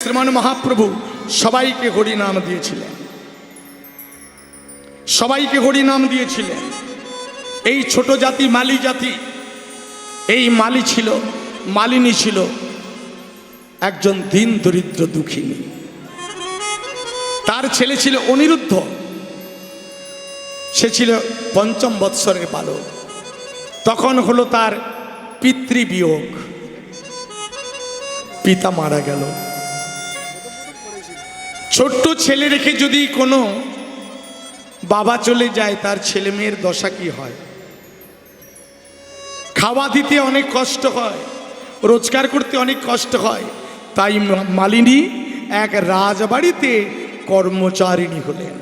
শ্রীমান মহাপ্রভু সবাইকে হরি নাম দিয়েছিলেন, সবাইকে হরি নাম দিয়েছিলেন। এই ছোট জাতি মালি জাতি, এই মালিনী ছিল একজন দীন দরিদ্র দুঃখিনী। তার ছেলে ছিল অনিরুদ্ধ, সে ছিল পঞ্চম বৎসরের বালক। তখন হলো তার পিতৃবিয়োগ, পিতা মারা গেল। ছোট্ট ছেলে রেখে যদি কোনো বাবা চলে যায়, তার ছেলে মেয়ের দশা কি হয়? খাওয়া দিতে অনেক কষ্ট হয়, রোজগার করতে অনেক কষ্ট হয়। তাই মালিনী এক রাজবাড়িতে কর্মচারিণী হলেন।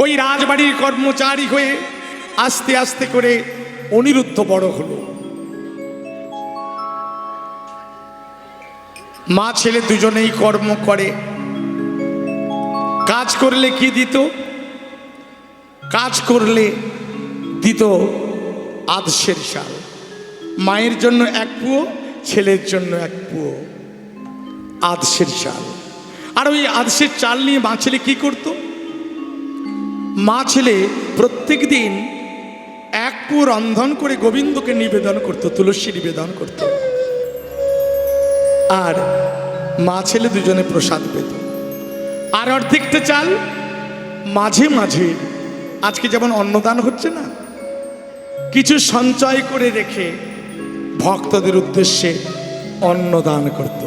ওই রাজবাড়ির কর্মচারী হয়ে আস্তে আস্তে করে অনিরুদ্ধ বড় হলো। মা ছেলে দুজনেই কর্ম করে। কাজ করলে কি দিত? কাজ করলে দিত আধসের চাল। মায়ের জন্য এক পুয়ো, ছেলের জন্য এক পুয়ো আধসের চাল। আর ওই আধসের চাল নিয়ে মা ছেলে কি করত? মা ছেলে প্রত্যেক দিন এক পুয়ো রন্ধন করে গোবিন্দকে নিবেদন করত, তুলসী নিবেদন করত। আর মা ছেলে দুজনে প্রসাদ পেত। আর অর্ধেকটা চাল মাঝে মাঝে, আজকে যেমন অন্নদান হচ্ছে না, কিছু সঞ্চয় করে রেখে ভক্তদের উদ্দেশ্যে অন্নদান করত।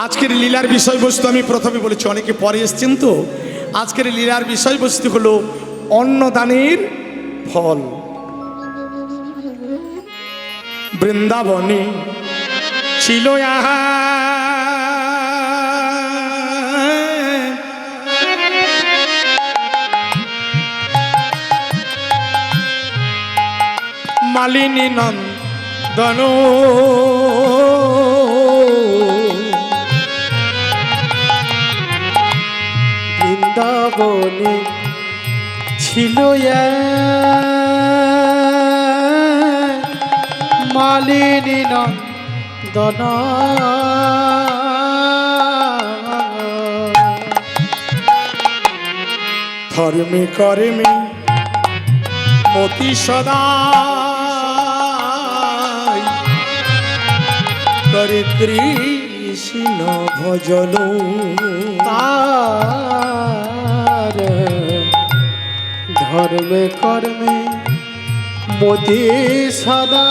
আজকের লীলার বিষয়বস্তু আমি প্রথমে বলেছি, অনেকে পরে এসছেন তো। আজকের লীলার বিষয়বস্তু হলো অন্নদানের ফল। বৃন্দাবনে ছিল মালিনী নন্দন, বৃন্দাবনে ছিল মালিনী নন্দন, ধর্মে কর্মে মতি সদা করে কৃষ্ণ ভজন। তার ধর্মে কর্মে মোদি সদা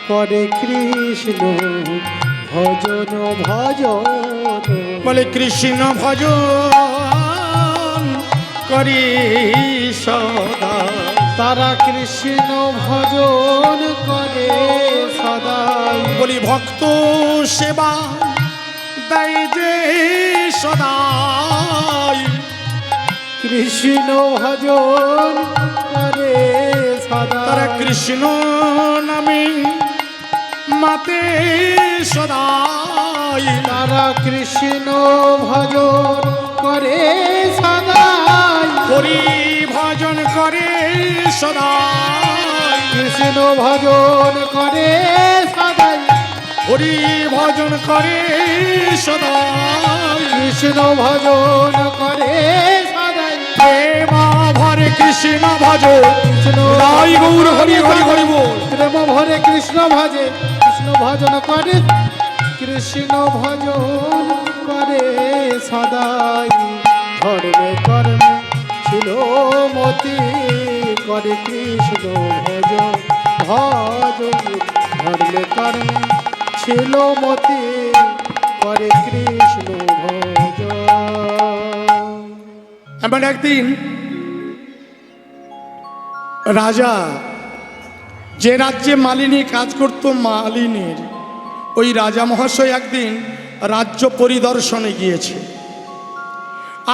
করে কৃষ্ণ ভজন ভজন। বলে কৃষ্ণ ভজন করি সদা, তারা কৃষ্ণ ভজন করে সদাই। বলি ভক্ত সেবা দেয় যে সদাই, কৃষ্ণ ভজন করে সদা। তারা কৃষ্ণ নামে মাতে সদাই, তারা কৃষ্ণ ভজন করে সদাই। হরি ভজন করে সদাই, কৃষ্ণ ভজন করে সদাই। হরি ভজন করে সদাই, কৃষ্ণ ভজন করে সদাই। প্রেম ভরে কৃষ্ণ ভজ, কৃষ্ণ জয় গৌর হরি হরি হরি বল। প্রেম ভরে কৃষ্ণ ভজে, কৃষ্ণ ভজন করে, কৃষ্ণ ভজন করে সদাই। ধর্মে কর্মে ছিল মতি করে কৃষ্ণ ভজন ভজন। ধর্মে কর্মে ছিল মতি করে কৃষ্ণ ভজন। এমন একদিন রাজা, যে রাজ্যে মালিনী কাজ করত, মালিনীর ওই রাজা মহাশয় একদিন রাজ্য পরিদর্শনে গিয়েছে।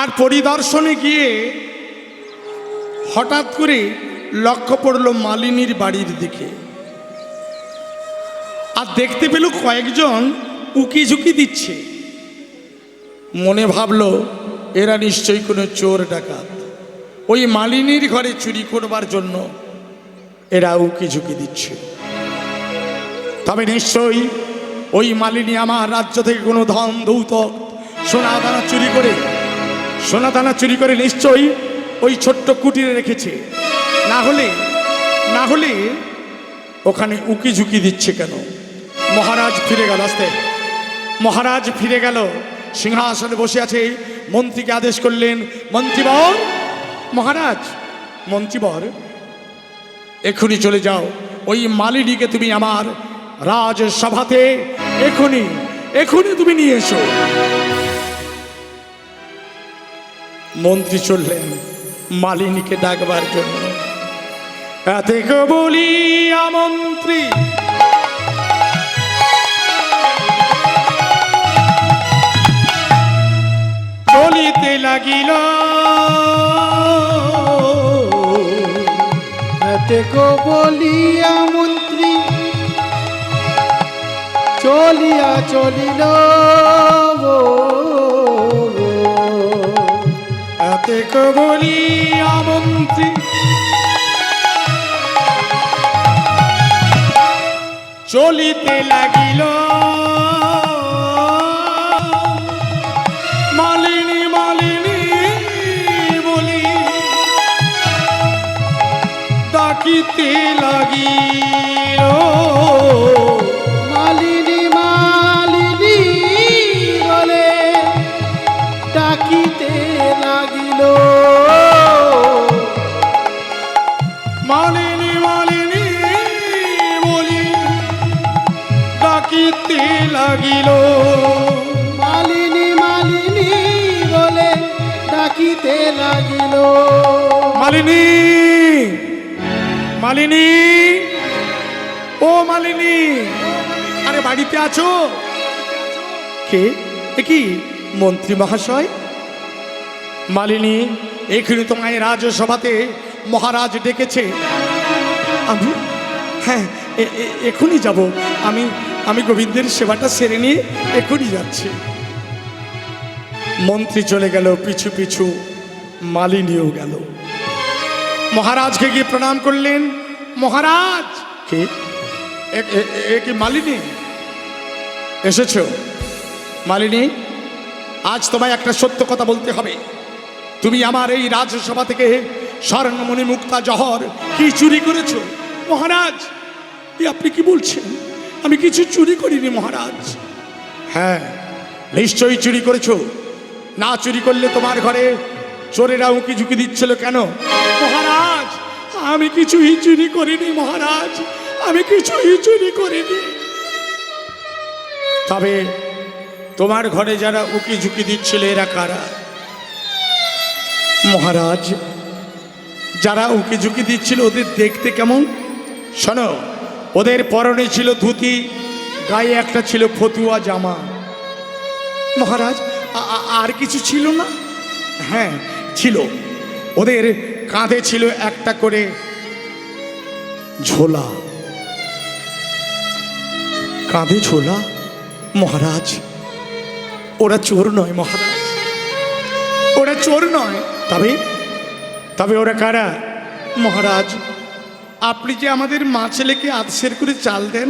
আর পরিদর্শনে গিয়ে হঠাৎ করে লক্ষ্য পড়ল মালিনীর বাড়ির দিকে। আর দেখতে পেল কয়েকজন উকি ঝুঁকি দিচ্ছে। মনে ভাবলো এরা নিশ্চয়ই কোনো চোর ডাকাত। ওই মালিনীর ঘরে চুরি করবার জন্য এরা উকি ঝুঁকি দিচ্ছে। তবে নিশ্চয়ই ওই মালিনী আমার রাজ্য থেকে কোনো ধন দৌতক সোনা দানা চুরি করে নিশ্চয়ই ওই ছোট্ট কুটিরে রেখেছে। না হলে ওখানে উকি ঝুঁকি দিচ্ছে কেন? মহারাজ ফিরে গেল, আস্তে মহারাজ ফিরে গেল, সিংহাসনে বসে আছে। মন্ত্রীকে আদেশ করলেন, মন্ত্রীবর, মহারাজ মন্ত্রীবর, এখনই চলে যাও, ওই মালিনীকে তুমি আমার রাজসভাতে এখনই তুমি নিয়ে এসো। মন্ত্রী চললেন মালিনীকে ডাকবার জন্য। এতে বলিয়া মন্ত্রী চলিতে লাগিল, এতে বলিয়া মন্ত্রী চলিল, এতে বলিয়া মন্ত্রী চলিতে লাগিল। মালিনী মালিনী বলি ডাকিতে লাগিল, মালিনী মালিনী বলে ডাকিতে লাগিল, মালিনী মালিনী বলি ডাকিতে লাগিল, মালিনী মালিনী বলে ডাকিতে লাগিল। মালিনী মালিনী ও মালিনী, আরে বাড়িতে আছো? কে? কি মন্ত্রী মহাশয়? মালিনী, এখানে তোমায় রাজসভাতে মহারাজ ডেকেছে। আমি হ্যাঁ এখনই যাব, আমি গোবিন্দের সেবাটা সেরে নিয়ে এখনই যাচ্ছি। মন্ত্রী চলে গেল, পিছু পিছু মালিনীও গেল। মহারাজকে গিয়ে প্রণাম করলেন। মহারাজ, কে? কি মালিনী এসেছ? মালিনী, আজ তোমায় একটা সত্য কথা বলতে হবে। তুমি আমার এই রাজসভা থেকে স্বর্ণমণি মুক্তা জহর কি চুরি করেছো? মহারাজ, আপনি কি বলছেন? আমি কিছু চুরি করিনি মহারাজ। হ্যাঁ, নিশ্চয়ই চুরি করেছো। না চুরি করলে তোমার ঘরে চোরেরা উঁকি ঝুঁকি দিচ্ছিল কেন? মহারাজ, আমি কিছুই চুরি করিনি মহারাজ, আমি কিছুই চুরি করিনি। তবে তোমার ঘরে যারা উঁকি ঝুঁকি দিচ্ছিল এরা কারা? মহারাজ, যারা উঁকি ঝুঁকি দিচ্ছিল ওদের দেখতে কেমন? শোনো, ওদের পরনে ছিল ধুতি, গায়ে একটা ছিল ফতুয়া জামা। মহারাজ, আর কিছু ছিল না? হ্যাঁ ছিল, ওদের কাঁধে ছিল একটা করে ঝোলা। কাঁধে ঝোলা? মহারাজ, ওরা চোর নয় মহারাজ, ওরা চোর নয়। তবে ওরা কারা? মহারাজ, আপনি যে আমাদের মা ছেলেকে আধসের করে চাল দেন,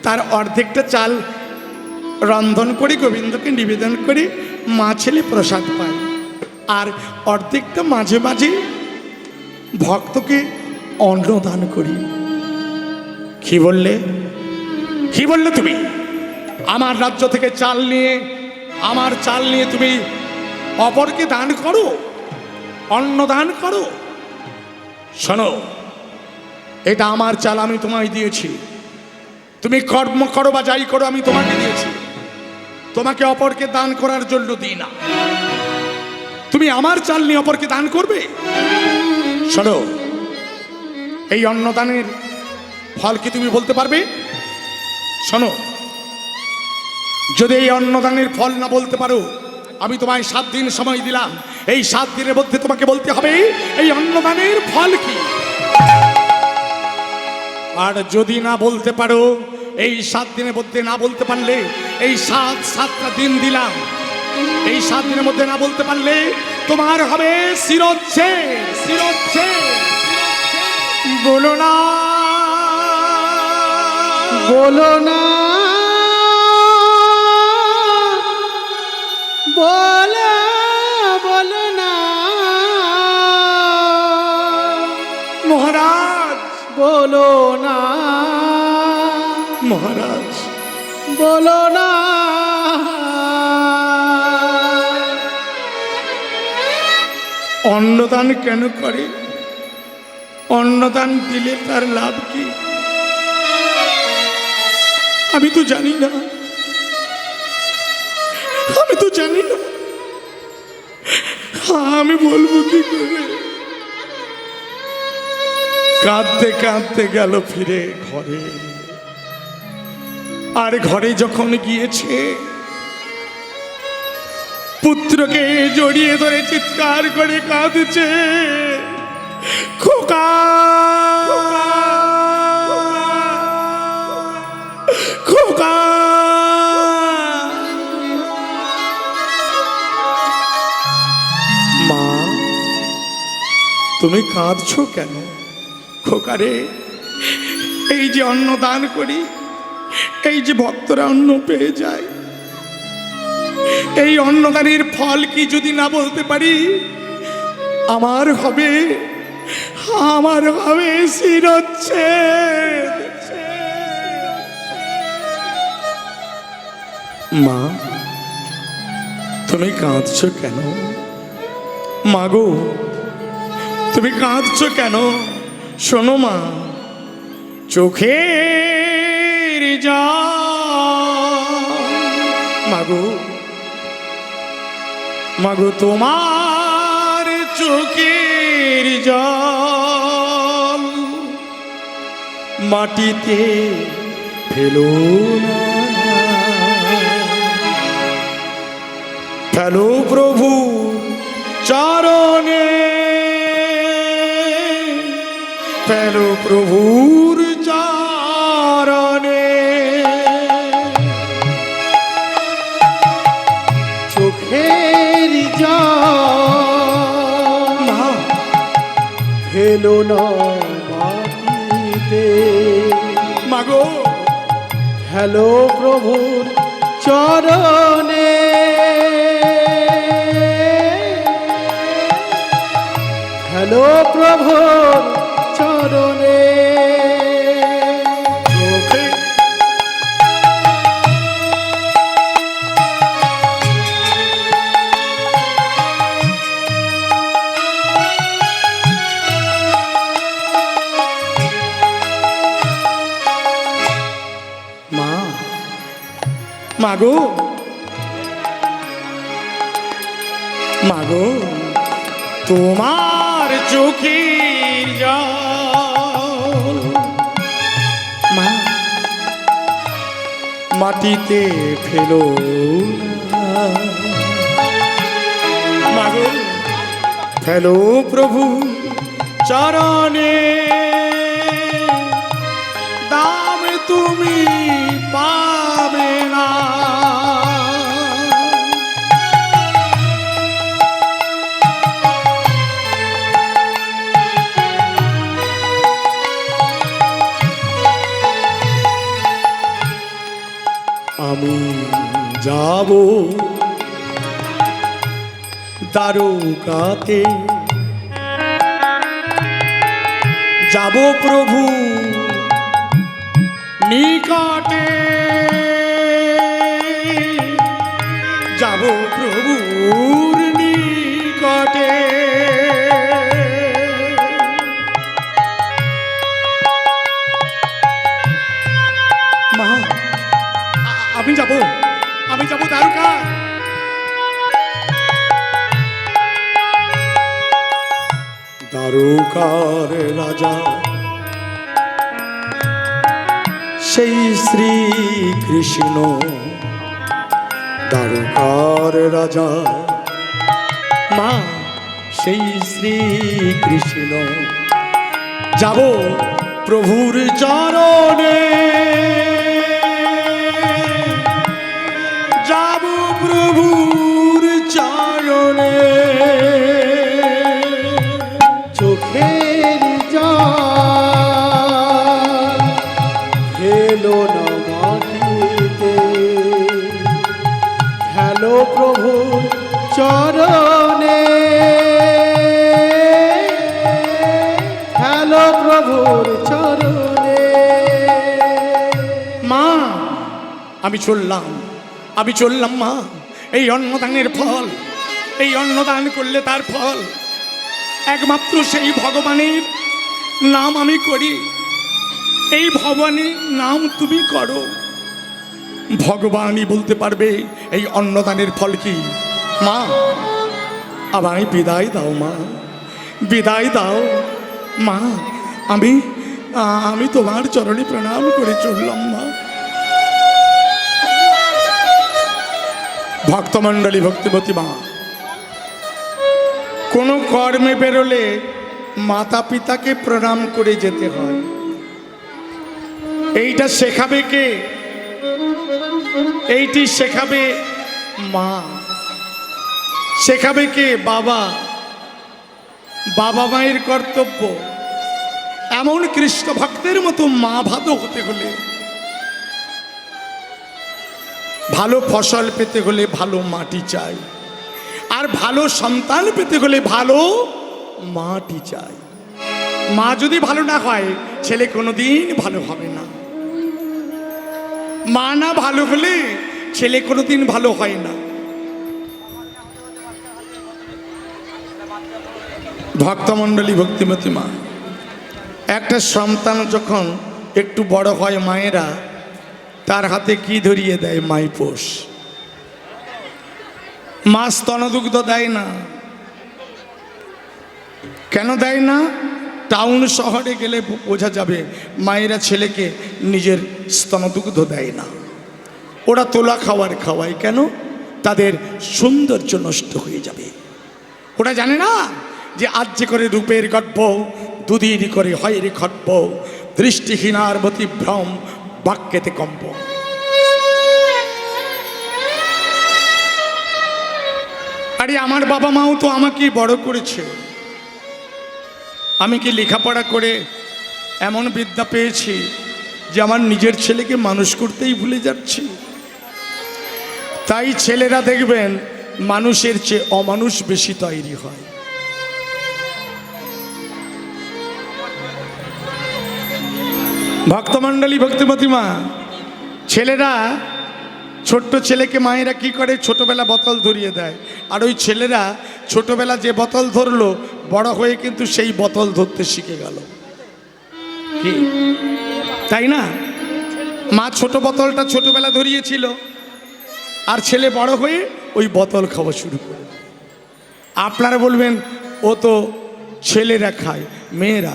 তার অর্ধেকটা চাল রন্ধন করে গোবিন্দকে নিবেদন করে মা ছেলে প্রসাদ পায়, আর অর্ধেকটা মাঝে মাঝে ভক্তকে অন্নদান করি। কি বললে তুমি? আমার রাজ্য থেকে চাল নিয়ে, আমার চাল নিয়ে তুমি অপরকে দান করো, অন্নদান করো? শোনো, এটা আমার চাল, আমি তোমায় দিয়েছি। তুমি কর্ম করো বা যাই করো, আমি তোমাকে দিয়েছি, তোমাকে অপরকে দান করার জন্য দিই না। তুমি আমার চাল নিয়ে অপরকে দান করবে? শোনো, এই অন্নদানের ফল কি তুমি বলতে পারবে? শোনো, যদি এই অন্নদানের ফল না বলতে পারো, আমি তোমায় 7 দিন সময় দিলাম। এই 7 দিনের মধ্যে তোমাকে বলতে হবে এই অন্নদানের ফল কি। আর যদি না বলতে পারো, এই 7 দিনের মধ্যে না বলতে পারলে, এই 7টা দিন দিলাম, এই 7 দিনের মধ্যে না বলতে পারলে তোমার হবে শিরচ্ছেদ, শিরচ্ছেদ। বলো না, বলো না, বলো, বলো না মহারাজ, বলো না, মহারাজ, বলো না। অন্নদান কেন করে? অন্নদান দিলে তার লাভ কি? আমি তো জানি না, আমি তো জানি না। আমি বলবো কি করে? কাঁদতে কাঁদতে গেল ফিরে ঘরে। আর ঘরে যখন গিয়েছে, পুত্রকে জড়িয়ে ধরে চিৎকার করে কাঁদছে, খোকা, খোকা। মা, তুমি কাঁদছো কেন? খোকারে, এই যে অন্ন দান করি, এই যে ভক্তরা অন্ন পেয়ে যায়, এই অন্নদানের ফল কি যদি না বলতে পারি, আমার হবে, আমার হবে শিরচ্ছেদ। মা, তুমি কাঁদছো কেন? মাগো, তুমি কাঁদছো কেন? শোনো মা, চোখের জল। মাগো, মাগো, তোমার চোখের জল মাটিতে ফেলো না, ফেলো প্রভু চরণে, ফেলো প্রভুর চরণে। চোখের জল ফেলো না মাটিতে, মাগো, ফেলো প্রভুর চরণে, ফেলো প্রভুর চরণে। চোখে মা, মাগো, মাগো, তোমার চোখের জল মা মাটিতে ফেলো না, মাগো, ফেলো প্রভু চরণে। দাম তুমি পাবে না, আমি যাব দ্বারকাতে, যাব প্রভু নিকটে, যাব প্রভুর নিকটে। মা, আমি যাব, আমি যাব দ্বারকা। দ্বারকার রাজা সেই শ্রী কৃষ্ণ, দ্বারকার রাজা মা সেই শ্রী কৃষ্ণ। যাব প্রভুর চরণে, যাব প্রভুর চরণে। চোখের জল ফেলো না মাটিতে, ফেলো প্রভু চরণে, ফেলো প্রভুর চরণে। মা আমি চললাম, আমি চললাম মা। এই অন্নদানের ফল, এই অন্নদান করলে তার ফল একমাত্র সেই ভগবানের নাম আমি করি। এই ভগবানের নাম তুমি করো, ভগবানই বলতে পারবে এই অন্নদানের ফল কি। মা আমায় বিদায় দাও মা, বিদায় দাও মা। আমি আমি তোমার চরণে প্রণাম করে চললাম মা। ভক্তমণ্ডলী, ভক্তিবতী মা, কোনো কর্মে বেরোলে মাতা পিতাকে প্রণাম করে যেতে হয়। এইটা শেখাবে কে? এইটি শেখাবে মা। শেখাবে কে? বাবা। বাবা মায়ের কর্তব্য। এমন কৃষ্ণ ভক্তের মতো মা ভালো হতে হলে, ভালো ফসল পেতে হলে ভালো মাটি চাই, আর ভালো সন্তান পেতে হলে ভালো মাটি চাই। মা যদি ভালো না হয় ছেলে কোনোদিন ভালো হবে না। মা না ভালো হলে ছেলে কোনোদিন ভালো হয় না। ভক্তমণ্ডলী, ভক্তিমতী মা, একটা সন্তান যখন একটু বড় হয় মায়েরা তার হাতে কি ধরিয়ে দেয়? মাইপোষ। মা স্তনদুগ্ধ দেয় না। কেন দেয় না? টাউন শহরে গেলে বোঝা যাবে মায়েরা ছেলেকে নিজের স্তনদুগ্ধ দেয় না, ওরা তোলা খাওয়ার খাওয়ায়। কেন? তাদের সৌন্দর্য নষ্ট হয়ে যাবে। ওরা জানে না যে আজ যে করে রূপের গর্ব, দুদিন করে হয় রে খর্ব, দৃষ্টিহীনার মতিভ্রম, বাক্যেতে কম্প। আরে আমার বাবা মাও তো আমাকে বড় করেছে। আমি কি লেখাপড়া করে এমন বিদ্যা পেয়েছি যে আমার নিজের ছেলেকে মানুষ করতেই ভুলে যাচ্ছি? তাই ছেলেরা দেখবেন মানুষের চেয়ে অমানুষ বেশি তৈরি হয়। ভক্তমণ্ডলী, ভক্তিমতী মা, ছেলেরা, ছোট্ট ছেলেকে মায়েরা কি করে? ছোটবেলা বোতল ধরিয়ে দেয়। আর ওই ছেলেরা ছোটবেলা যে বোতল ধরলো বড় হয়ে কিন্তু সেই বোতল ধরতে শিখে গেল। কি তাই না? মা ছোট বোতলটা ছোটবেলা ধরিয়েছিল, আর ছেলে বড় হয়ে ওই বোতল খাওয়া শুরু করে। আপনারা বলবেন ও তো ছেলেরা খায়, মেয়েরা।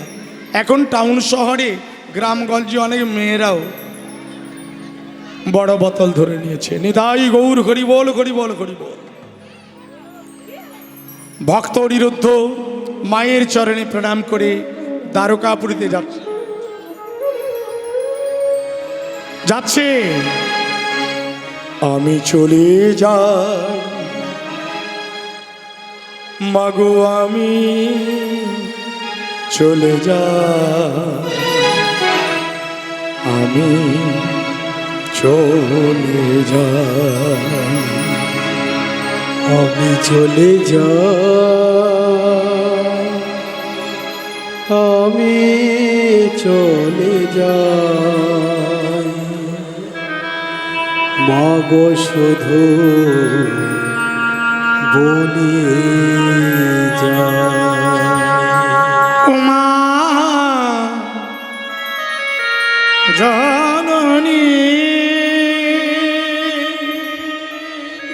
এখন টাউন শহরে গ্রামগঞ্জে অনেক মেয়েরাও বড় বোতল ধরে নিয়েছে। নিতাই গৌর হরি বল, হরি বল, হরি বল। ভক্ত অনিরুদ্ধ মায়ের চরণে প্রণাম করে দ্বারকাপুরীতে যাচ্ছে যাচ্ছে আমি চলে যাই মাগো, আমি চলে যাই, আমি চলে যাই, আমি চলে যাই, আমি চলে যাই, মাগো শুধু বলি যায়। মা জননী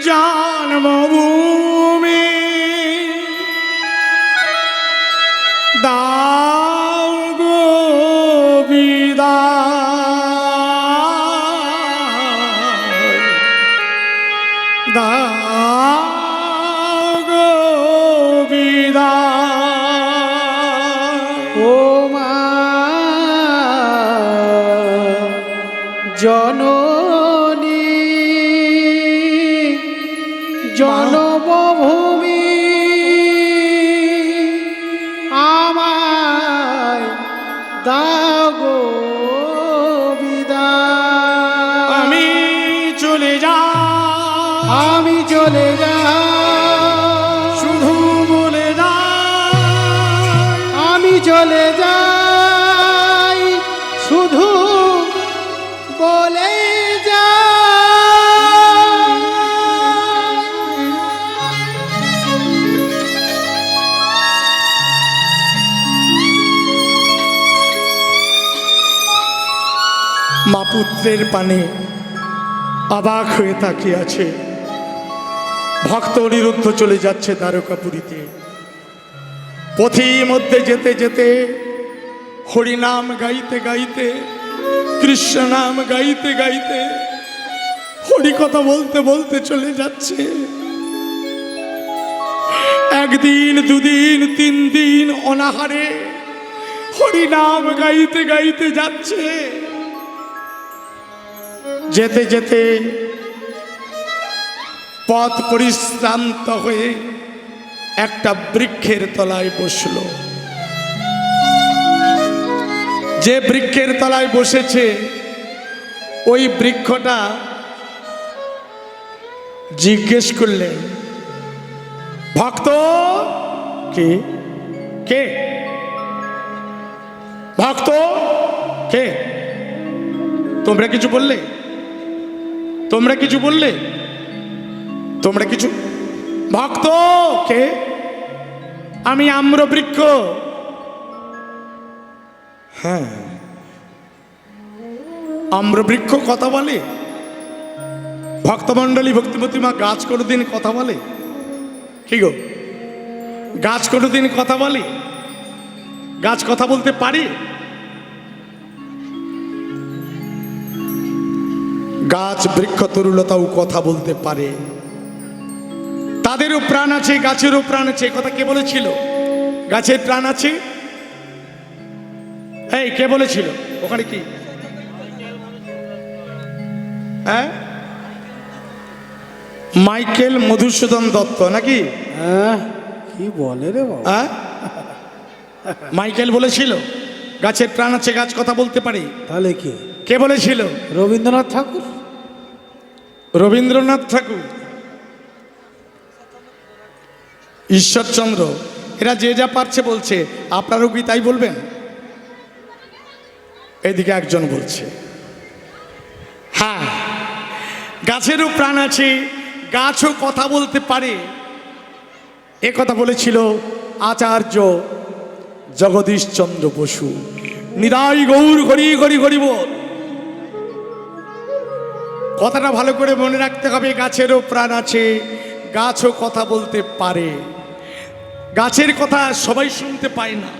জন্মভূমি দাও গো বিদায়, দাও গো বিদায়। ও মা জননী জন্মভূমি আমার দাও গো বিদায়। আমি চলে যাই, আমি চলে যাই, শুধু বলে যাই, আমি চলে যাই, শুধু বলে যাই। মা পুত্রের পানে অবাক হয়ে তাকিয়ে আছে। ভক্ত অনিরুদ্ধ চলে যাচ্ছে দ্বারকাপুরীতে। পথির মধ্যে যেতে যেতে হরিনাম গাইতে গাইতে, কৃষ্ণ নাম গাইতে গাইতে, হরি কথা বলতে বলতে চলে যাচ্ছে। একদিন, দুদিন, 3 দিন অনাহারে হরিনাম গাইতে গাইতে যাচ্ছে। যেতে যেতে পথ পরিশ্রান্ত হয়ে একটা বৃক্ষের তলায় বসল। যে বৃক্ষের তলায় বসেছে ওই বৃক্ষটা জিজ্ঞেস করলেন, ভক্ত কে কে? ভক্ত কে? তোমরা কিছু বললে? তোমরা কিছু বললে? তোমরা কিছু? ভক্ত কে? আমি আম্রবৃক্ষ। হ্যাঁ, আম্রবৃক্ষ কথা বলে? ভক্তমণ্ডলী, ভক্তিমতী মা, গাছ কোনোদিন কথা বলে? কি গো, গাছ কোনোদিন কথা বলে? গাছ কথা বলতে পারে? গাছ বৃক্ষ তরুলতাও কথা বলতে পারে। তাদেরও প্রাণ আছে, গাছেরও প্রাণ আছে। কথা কে বলেছিল গাছের প্রাণ আছে? এই কে বলেছিল? ওখানে কি? হ্যাঁ, মাইকেল মধুসূদন দত্ত নাকি? কি বলে রে বাবা? হ্যাঁ, মাইকেল বলেছিল গাছের প্রাণ আছে, গাছ কথা বলতে পারে। তাহলে কি? কে বলেছিল? রবীন্দ্রনাথ ঠাকুর। রবীন্দ্রনাথ ঠাকুর, ঈশ্বরচন্দ্র, এরা যে যা পারছে বলছে। আপনারও কি তাই বলবেন? এদিকে একজন বলছে, হ্যাঁ, গাছেরও প্রাণ আছে, গাছও কথা বলতে পারে। এ কথা বলেছিল আচার্য জগদীশচন্দ্র বসু। নিতাই গৌর হরি হরি হরি বল। কথাটা ভালো করে মনে রাখতে হবে, গাছেরও প্রাণ আছে, গাছও কথা বলতে পারে। গাছের কথা সবাই শুনতে পায় না,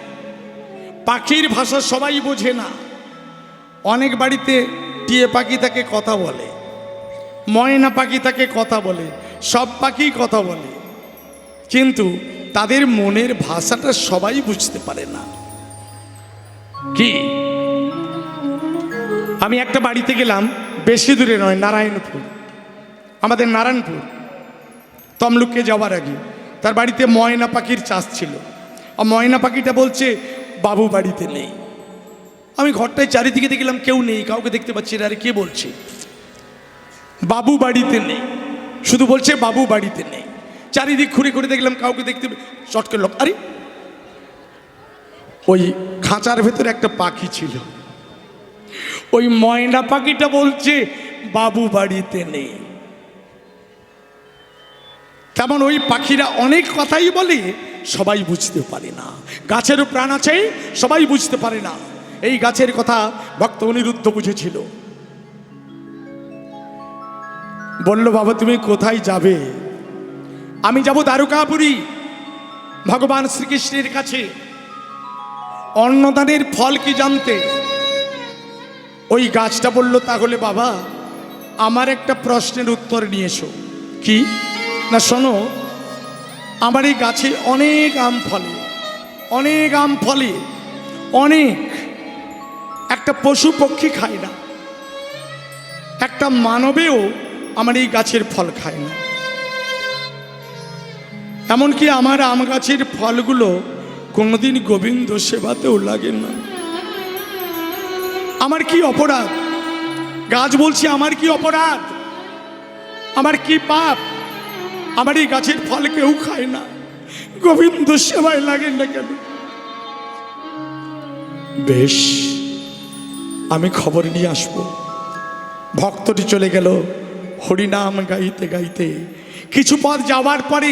পাখির ভাষা সবাই বোঝে না। অনেক বাড়িতে টিয়ে পাখি তাকে কথা বলে, ময়না পাখি তাকে কথা বলে, সব পাখি কথা বলে, কিন্তু তাদের মনের ভাষাটা সবাই বুঝতে পারে না। কি, আমি একটা বাড়িতে গেলাম, বেশি দূরে নয়, নারায়ণপুর, আমাদের নারায়ণপুর তমলুকে যাওয়ার আগে। তার বাড়িতে ময়না পাখির চাষ ছিল। আর ময়না পাখিটা বলছে বাবু বাড়িতে নেই। আমি ঘরটায় চারিদিকে দেখলাম কেউ নেই, কাউকে দেখতে পাচ্ছি না। আরে কে বলছে বাবু বাড়িতে নেই? শুধু বলছে বাবু বাড়িতে নেই। চারিদিক ঘুরে ঘুরে দেখলাম কাউকে দেখতে, চটকে লোক, আরে ওই খাঁচার ভেতরে একটা পাখি ছিল। ওই ময়না পাখিটা বলছে বাবু বাড়িতে নেই। তেমন ওই পাখিরা অনেক কথাই বলে, সবাই বুঝতে পারে না। গাছেরও প্রাণ আছে, সবাই বুঝতে পারে না। এই গাছের কথা ভক্ত অনিরুদ্ধ বুঝেছিল। বলল, বাবা তুমি কোথায় যাবে? আমি যাব দ্বারকাপুরী, ভগবান শ্রীকৃষ্ণের কাছে। অন্নদানের ফল কি জানতে? ওই গাছটা বলল, তাহলে বাবা আমার একটা প্রশ্নের উত্তর নিয়ে এসো। কি না, শোনো, আমার এই গাছে অনেক আম ফলে, অনেক আম ফলে, অনেক। একটা পশু পক্ষী খায় না, একটা মানবেও আমার এই গাছের ফল খায় না। এমনকি আমার আম গাছের ফলগুলো কোনোদিন গোবিন্দ সেবাতেও লাগে না। আমার কি অপরাধ? গাছ বলছি আমার কি অপরাধ, আমার কি পাপ? আমার এই গাছের ফল কেউ খায় না, গোবিন্দ সেবায় লাগেন না কেন? বেশ, আমি খবর নিয়ে আসবো। ভক্তটি চলে গেল হরিনাম গাইতে গাইতে। কিছু পথ যাওয়ার পরে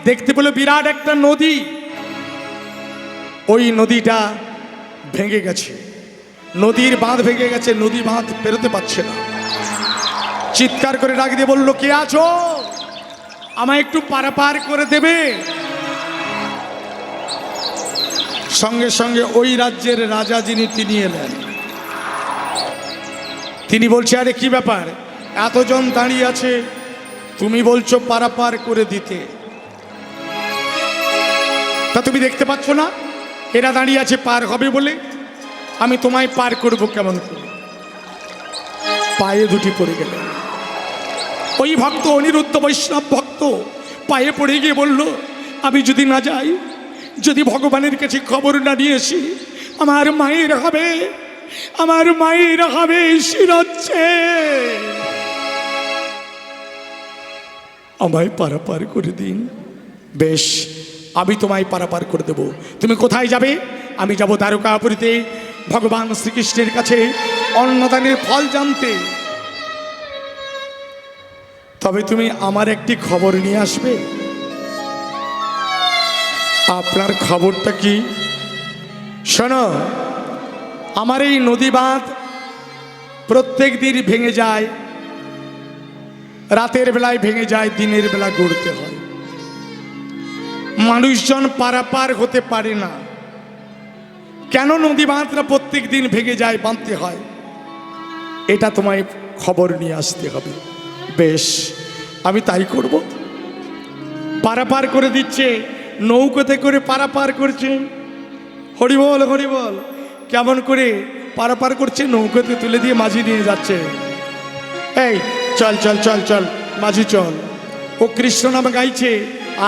দেখতে পেল বিরাট একটা নদী। ওই নদীটা ভেঙে গেছে, নদীর বাঁধ ভেঙে গেছে, নদী বাঁধ পেরোতে পারছে না। চিৎকার করে ডাক দিয়ে বলল, কে আছো? আমায় একটু পারাপার করে দেবে? সঙ্গে সঙ্গে ওই রাজ্যের রাজা যিনি তিনি এলেন। তিনি বলছে, আরে কি ব্যাপার, এতজন দাঁড়িয়ে আছে, তুমি বলছো পারাপার করে দিতে, তা তুমি দেখতে পাচ্ছ না এরা দাঁড়িয়ে আছে পার হবে বলে? আমি তোমায় পার করব কেমন করে? পায়ে দুটি পড়ে গেলেন। ওই ভক্ত অনিরুদ্ধ বৈষ্ণব ভক্ত পায়ে পড়ে গিয়ে বলল, আমি যদি না যাই, যদি ভগবানের কাছে খবর না নিয়ে আসি, আমার মায়ের হবে, আমার মায়ের হবে শিরচ্ছে, আমায় পারাপার করে দিন। বেশ, আমি তোমায় পারাপার করে দেব। তুমি কোথায় যাবে? আমি যাব দ্বারকাপুরীতে ভগবান শ্রীকৃষ্ণের কাছে অন্নদানের ফল জানতে। তবে তুমি আমার একটি খবর নিয়ে আসবে। আপনার খবরটা কি? শোনো, আমার এই নদী বাঁধ প্রত্যেক দিন ভেঙে যায়, রাতের বেলায় ভেঙে যায়, দিনের বেলা গড়তে হয়, মানুষজন পারাপার হতে পারে না। কেন নদী বাঁধটা প্রত্যেক দিন ভেঙে যায়, বাঁধতে হয়? এটা তোমায় খবর নিয়ে আসতে হবে। বেশ, আমি তাই করব। পারাপার করে দিচ্ছে, নৌকোতে করে পারাপার করছে। হরিবল হরিবল, কেমন করে পারাপার করছে, নৌকোতে তুলে দিয়ে মাঝি নিয়ে যাচ্ছে। এই চল চল চল চল মাঝি চল। ও কৃষ্ণ নামে গাইছে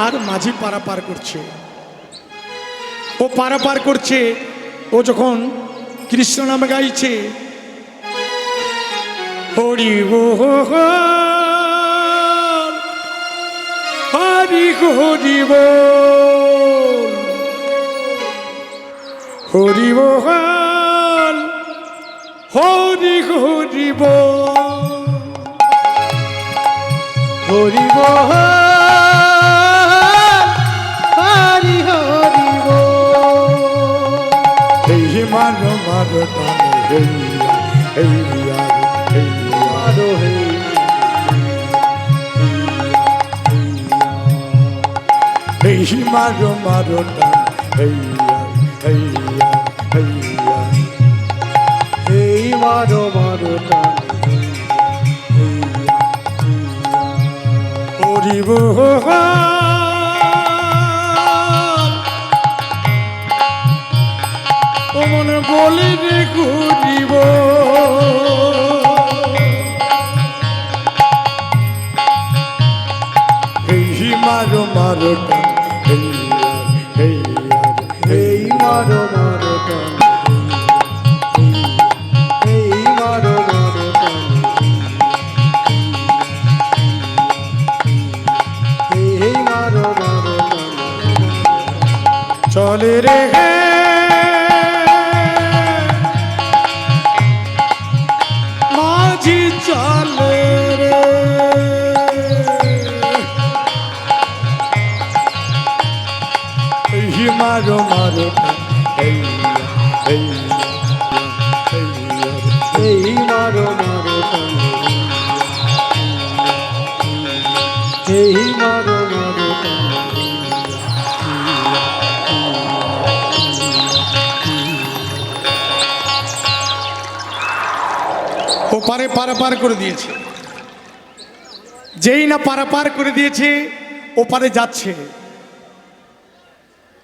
আর মাঝি পারাপার করছে। ও পারাপার করছে, ও যখন কৃষ্ণ নামে গাইছে, হরি বল হরি হরি বল হরি বল হরি হরি বল হরি বল হরি হরি বল। এই মারো মারো টানে হেইয়া মারো হে এই মারো মারো টানে হেইয়া এই মারো মারো টানে হরি বল ও মনে বলি রে ঘুরিব এই মারো মারো টানে এই মারো মারো টানে এই মারো মারো টানে এই মারো মারো টানে চলে রে মাঝি চলে রে এই মারো মারো এই মারো মারো টানে এই মারো মারো টানে ও পারে পারাপার করে দিয়েছে। যেই না পারাপার করে দিয়েছে, ও পারে যাচ্ছে।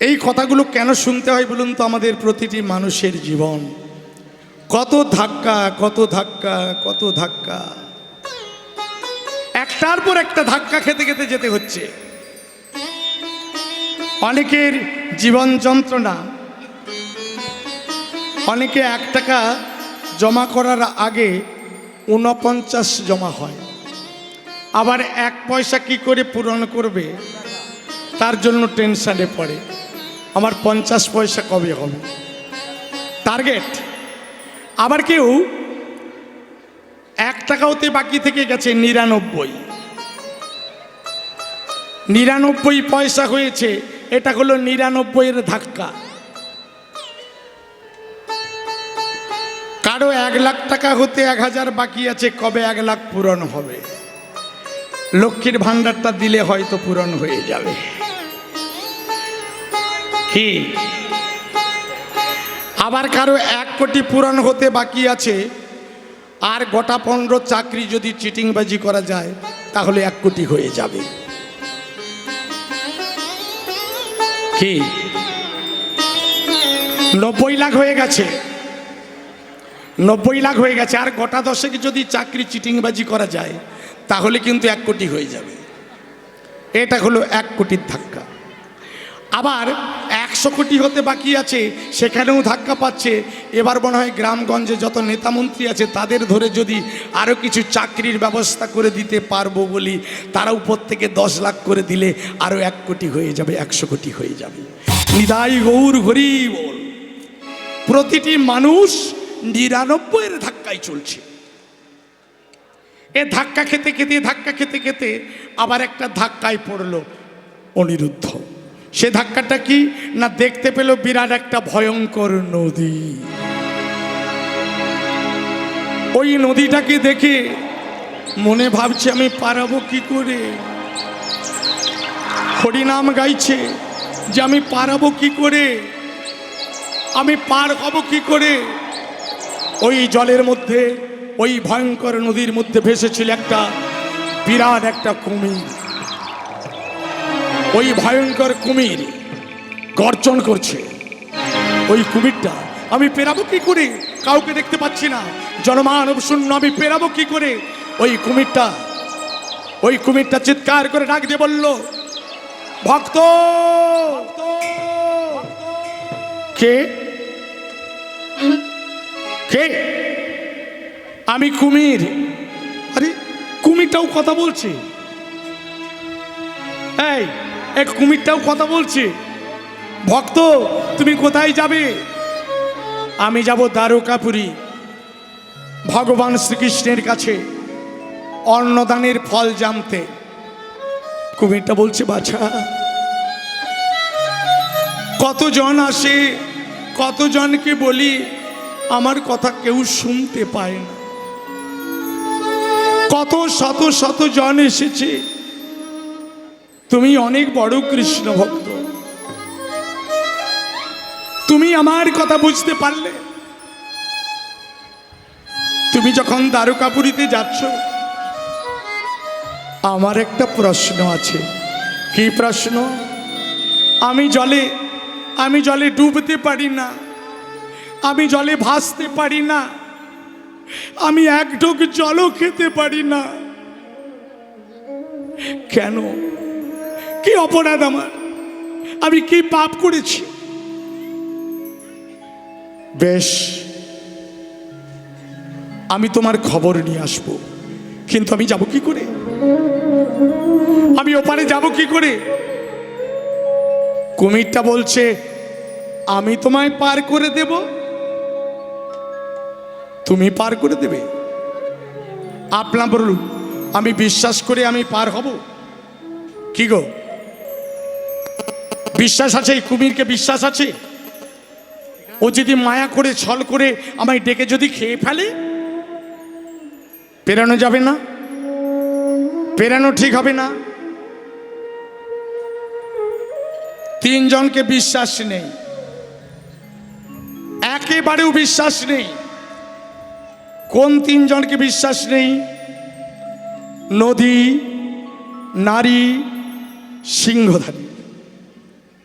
এই কথাগুলো কেন শুনতে হয় বলুন তো? আমাদের প্রতিটি মানুষের জীবন কত ধাক্কা, কত ধাক্কা, কত ধাক্কা, একটার পর একটা ধাক্কা খেতে খেতে যেতে হচ্ছে। অনেকের জীবন যন্ত্রণা, অনেকে 1 টাকা জমা করার আগে 49 জমা হয়, আবার 1 পয়সা কি করে পূরণ করবে তার জন্য টেনশনে পড়ে, আমার 50 পয়সা কবে হবে টার্গেট। আবার কেউ 1 টাকাওতে বাকি থেকে গেছে 99 পয়সা হয়েছে, এটা হলো 99 ধাক্কা। কারো 1 লাখ টাকা হতে 1000 বাকি আছে, কবে 1 লাখ পূরণ হবে? লক্ষ্মীর ভান্ডারটা দিলে হয়তো পূরণ হয়ে যাবে। কি আবার কারো 1 কোটি পূরণ হতে বাকি আছে, আর গোটা 15 চাকরি যদি চিটিংবাজি করা যায় তাহলে 1 কোটি হয়ে যাবে। কি 90 লাখ হয়ে গেছে, 90 লাখ হয়ে গেছে, আর গোটা 10 যদি চাকরি চিটিংবাজি করা যায় তাহলে কিন্তু 1 কোটি হয়ে যাবে। এটা হলো 1 কোটির ধাক্কা। আবার 100 কোটি হতে বাকি আছে, সেখানেও ধাক্কা পাচ্ছে। এবার মনে হয় গ্রামগঞ্জে যত নেতামন্ত্রী আছে তাদের ধরে যদি আরও কিছু চাকরির ব্যবস্থা করে দিতে পারবো বলি, তারা উপর থেকে 10 লাখ করে দিলে আরও 1 কোটি হয়ে যাবে, 100 কোটি হয়ে যাবে। নিদাই গৌর হরি বল। প্রতিটি মানুষ 99 ধাক্কায় চলছে। এ ধাক্কা খেতে খেতে আবার একটা ধাক্কায় পড়লো অনিরুদ্ধ। সে ধাক্কাটা কি না, দেখতে পেল বিরাট একটা ভয়ঙ্কর নদী। ওই নদীটাকে দেখে মনে ভাবছে আমি পারাবো কি করে। হরিনাম গাইছে যে আমি পারাবো কি করে, আমি পার হব কি করে। ওই জলের মধ্যে, ওই ভয়ঙ্কর নদীর মধ্যে ভেসেছিল একটা বিরাট একটা কুমির। ওই ভয়ঙ্কর কুমির গর্জন করছে। ওই কুমিরটা আমি পেরাবো কি করে, কাউকে দেখতে পাচ্ছি না, জনমানব শূন্য, আমি পেরাবো কি করে। ওই কুমিরটা চিৎকার করে ডাক দিয়ে বলল, ভক্ত। কে কে? আমি কুমির। আরে কুমিরটাও কথা বলছে, এই এক কুমিরটাও কথা বলছে। ভক্ত তুমি কোথায় যাবে? আমি যাব দ্বারকাপুরী, ভগবান শ্রীকৃষ্ণের কাছে অন্নদানের ফল জানতে। কুমিরটা বলছে, বাছা কতজন আসে, কতজনকে বলি, আমার কথা কেউ শুনতে পায় না। কত শত শত জন এসেছে, তুমি অনেক বড় কৃষ্ণ ভক্ত, তুমি আমার কথা বুঝতে পারলে। তুমি যখন দ্বারকাপুরীতে যাচ্ছ, আমার একটা প্রশ্ন আছে। কি প্রশ্ন? আমি জলে ডুবতে পারি না, আমি জলে ভাসতে পারি না, আমি এক ঢোক জলও খেতে পারি না। কেন? কি অপরাধ আমার? আমি কি পাপ করেছি? বেশ, আমি তোমার খবর নিয়ে আসব, কিন্তু আমি যাব কি করে? আমি ওপারে যাব কি করে? কুমিরটা বলছে, আমি তোমায় পার করে দেব, তুমি পার করে দেবে। আপনার বলুন, আমি বিশ্বাস করে আমি পার হব? কি গো, বিশ্বাস আছে? এই কুমিরকে বিশ্বাস আছে? ও যদি মায়া করে ছল করে আমায় ডেকে যদি খেয়ে ফেলে, পেরানো যাবে না, পেরানো ঠিক হবে না। 3 জনকে বিশ্বাস নেই, একেবারেও বিশ্বাস নেই। কোন 3 জনকে বিশ্বাস নেই? নদী, নারী, সিংহধারী।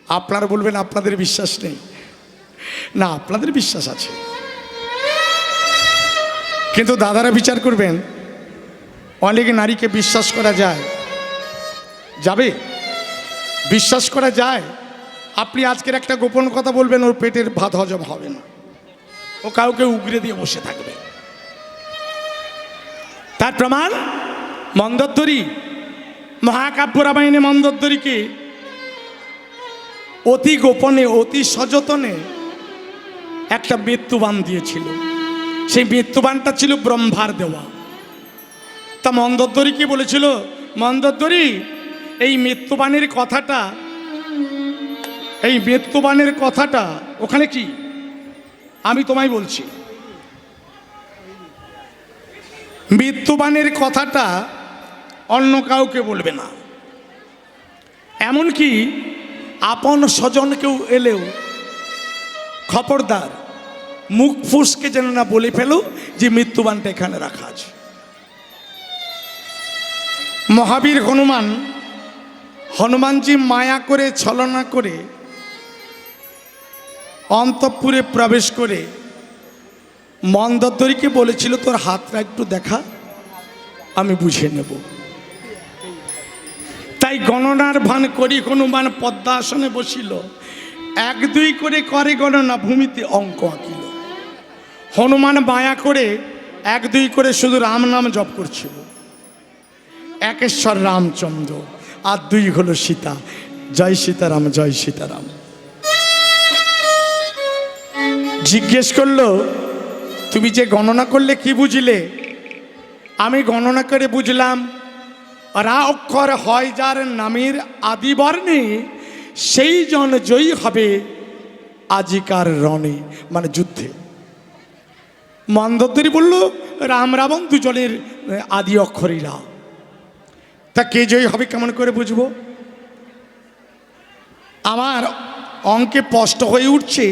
আপনারা বলবেন আপনাদের বিশ্বাস নেই। না, আপনাদের বিশ্বাস আছে, কিন্তু দাদারা বিচার করবেন, অনেক নারীকে বিশ্বাস করা যায়? যাবে? বিশ্বাস করা যায়? আপনি আজকের একটা গোপন কথা বলবেন, ওর পেটের ভাত হজম হবে না। ও কাউকে উগরে দিয়ে বসে থাকবে। তার প্রমাণ মন্দোদরী, মহাকাব্য রামায়ণে মন্দোদরীকে অতি গোপনে অতি সযতনে একটা মৃত্যুবাণ দিয়েছিল। সেই মৃত্যুবাণটা ছিল ব্রহ্মার দেওয়া। তা মন্দোদরী কি বলেছিল, মন্দোদরী এই মৃত্যুবাণের কথাটা ওখানে কি আমি তোমায় বলছি, মৃত্যুবাণের কথাটা অন্য কাউকে বলবে না, এমনকি আপন স্বজন কেউ এলেও খবরদার মুখ ফুসকে যেন না বলে ফেলো যে মৃত্যুবাণটা এখানে রাখা আছে। মহাবীর হনুমানজি মায়া করে ছলনা করে অন্তঃপুরে প্রবেশ করে মন্দোদরীকে বলেছিল, তোর হাতটা একটু দেখা, আমি বুঝে নেব। তাই গণনার ভান করি হনুমান পদ্মাসনে বসিল, 1 2 করে করে গণনা ভূমিতে অঙ্ক আঁকিল। হনুমান মায়া করে 1 2 করে শুধু রাম নাম জপ করছিল, একেশ্বর রামচন্দ্র, আর 2 হলো সীতা। জয় সীতারাম, জয় সীতারাম। জিজ্ঞেস করলো, তুমি যে গণনা করলে কি বুঝলে? আমি গণনা করে বুঝলাম, রা অক্ষর হয় যার নামের আদি বর্ণে, সেই জন জয়ী হবে আজিকার রণে, মানে যুদ্ধে। মন্দোদরী বলল, রাম রাবণ দুজনের আদি অক্ষরই রা। তা কে জয়ী হবে কেমন করে বুঝবো? আমার অঙ্কে স্পষ্ট হয়ে উঠছে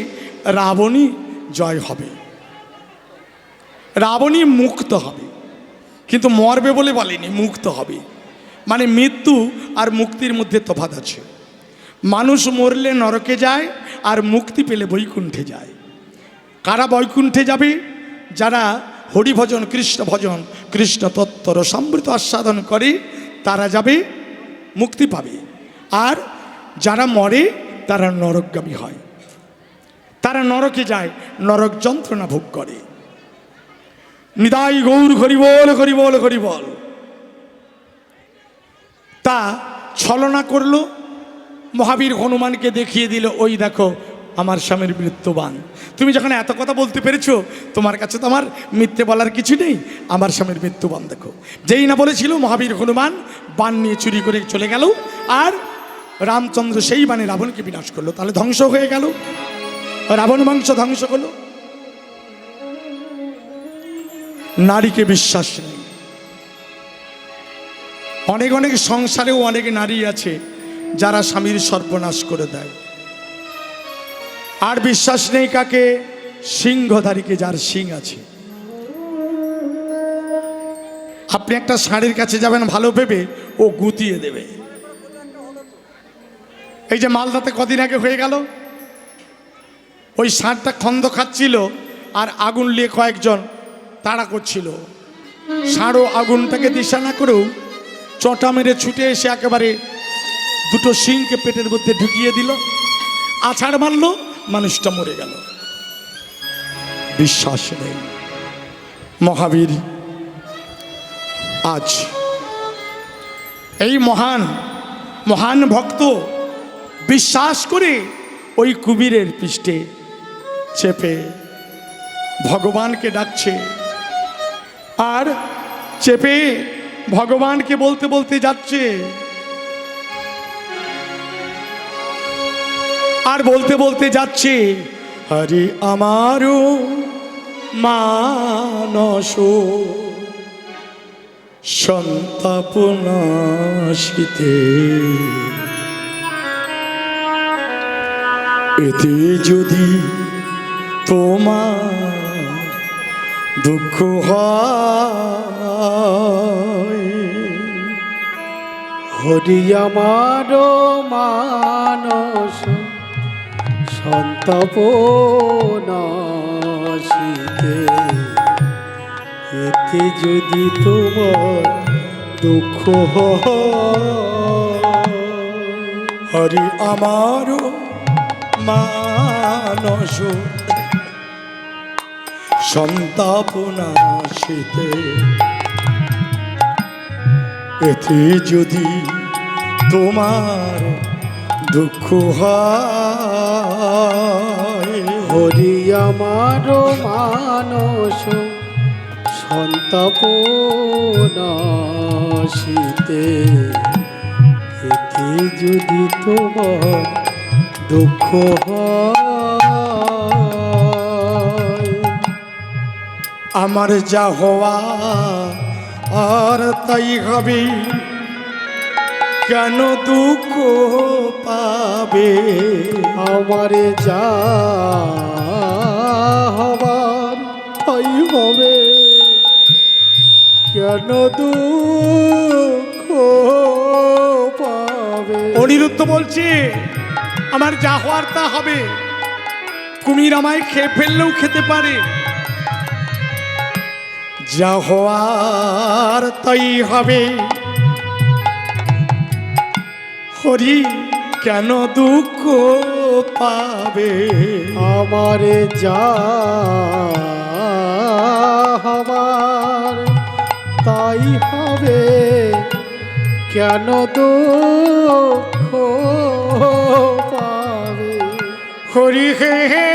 রাবণই জয় হবে, রাবণই মুক্ত হবে। কিন্তু মরবে বলে বলেনি, মুক্ত হবে। মানে মৃত্যু আর মুক্তির মধ্যে তফাৎ আছে। মানুষ মরলে নরকে যায়, আর মুক্তি পেলে বৈকুণ্ঠে যায়। কারা বৈকুণ্ঠে যাবে? যারা হরিভজন, কৃষ্ণ ভজন, কৃষ্ণ তত্ত্বর সমৃত আস্বাদন করে, তারা যাবে, মুক্তি পাবে। আর যারা মরে তারা নরকগামী হয়, তারা নরকে যায়, নরক যন্ত্রণা ভোগ করে। নিতাই গৌর হরিবল, হরিবল, হরিবল। তা ছলনা করলো, মহাবীর হনুমানকে দেখিয়ে দিল, ওই দেখো আমার স্বামীর মৃত্যুবাণ। তুমি যখন এত কথা বলতে পেরেছো, তোমার কাছে তো আমার মিথ্যে বলার কিছু নেই, আমার স্বামীর মৃত্যুবাণ দেখো। যেই না বলেছিল, মহাবীর হনুমান বাণ নিয়ে চুরি করে চলে গেল, আর রামচন্দ্র সেই বাণে রাবণকে বিনাশ করলো। তাহলে ধ্বংস হয়ে গেল, রাবণ বংশ ধ্বংস হলো। নারীকে বিশ্বাস নেই। অনেক অনেক সংসারেও অনেক নারী আছে যারা স্বামীর সর্বনাশ করে দেয়। আর বিশ্বাস নেই কাকে? সিংহধারীকে, যার সিং আছে। আপনি একটা ষাঁড়ের কাছে যাবেন ভালো ভেবে, ও গুতিয়ে দেবে। এই যে মালদাতে কদিন আগে হয়ে গেল, ওই ষাঁড়টা খন্দ খাচ্ছিল, আর আগুন নিয়ে কয়েকজন তাড়া করছিল। ষাঁড়ও আগুনটাকে দিশা না করেও চটা মেরে ছুটে এসে একেবারে 2টো শিংকে পেটের মধ্যে ঢুকিয়ে দিল, আছাড় মারল, মানুষটা মরে গেল। বিশ্বাস নেই। মহাবীর আজ এই মহান মহান ভক্ত বিশ্বাস করে ওই কুবীরের পৃষ্ঠে চেপে ভগবানকে ডাকছে, আর চেপে ভগবানকে বলতে বলতে যাচ্ছে, আর বলতে বলতে যাচ্ছে, হরি আমারও মানস সন্তাপ নাশিতে, এতে যদি তোমার দুঃখ হয়, হরি আমার মানস সন্তাপ নাশিতে, এতে যদি তোমার দুঃখ হয়, হরি আমারও মানস সন্তাপনা শীতে এতে যদি তোমার দুঃখ হয়। হরি আমার মানস সন্তাপনাশীতে এতে যদি তোমার দুঃখ হয়। আমার যা হওয়া আর তাই হবে, কেন দুঃখ পাবে। আমারে যা হবার তাই হবে, কেন দুঃখ পাবে। অনিরুদ্ধ বলছে আমার যা হওয়ার তা হবে, কুমির আমায় খেয়ে ফেললেও খেতে পারে। যা হওয়ার তাই হবে, হরি কেন দুঃখ পাবে। আমারে যা হবার তাই হবে, কেন দুঃখ পাবে। হরি হে হে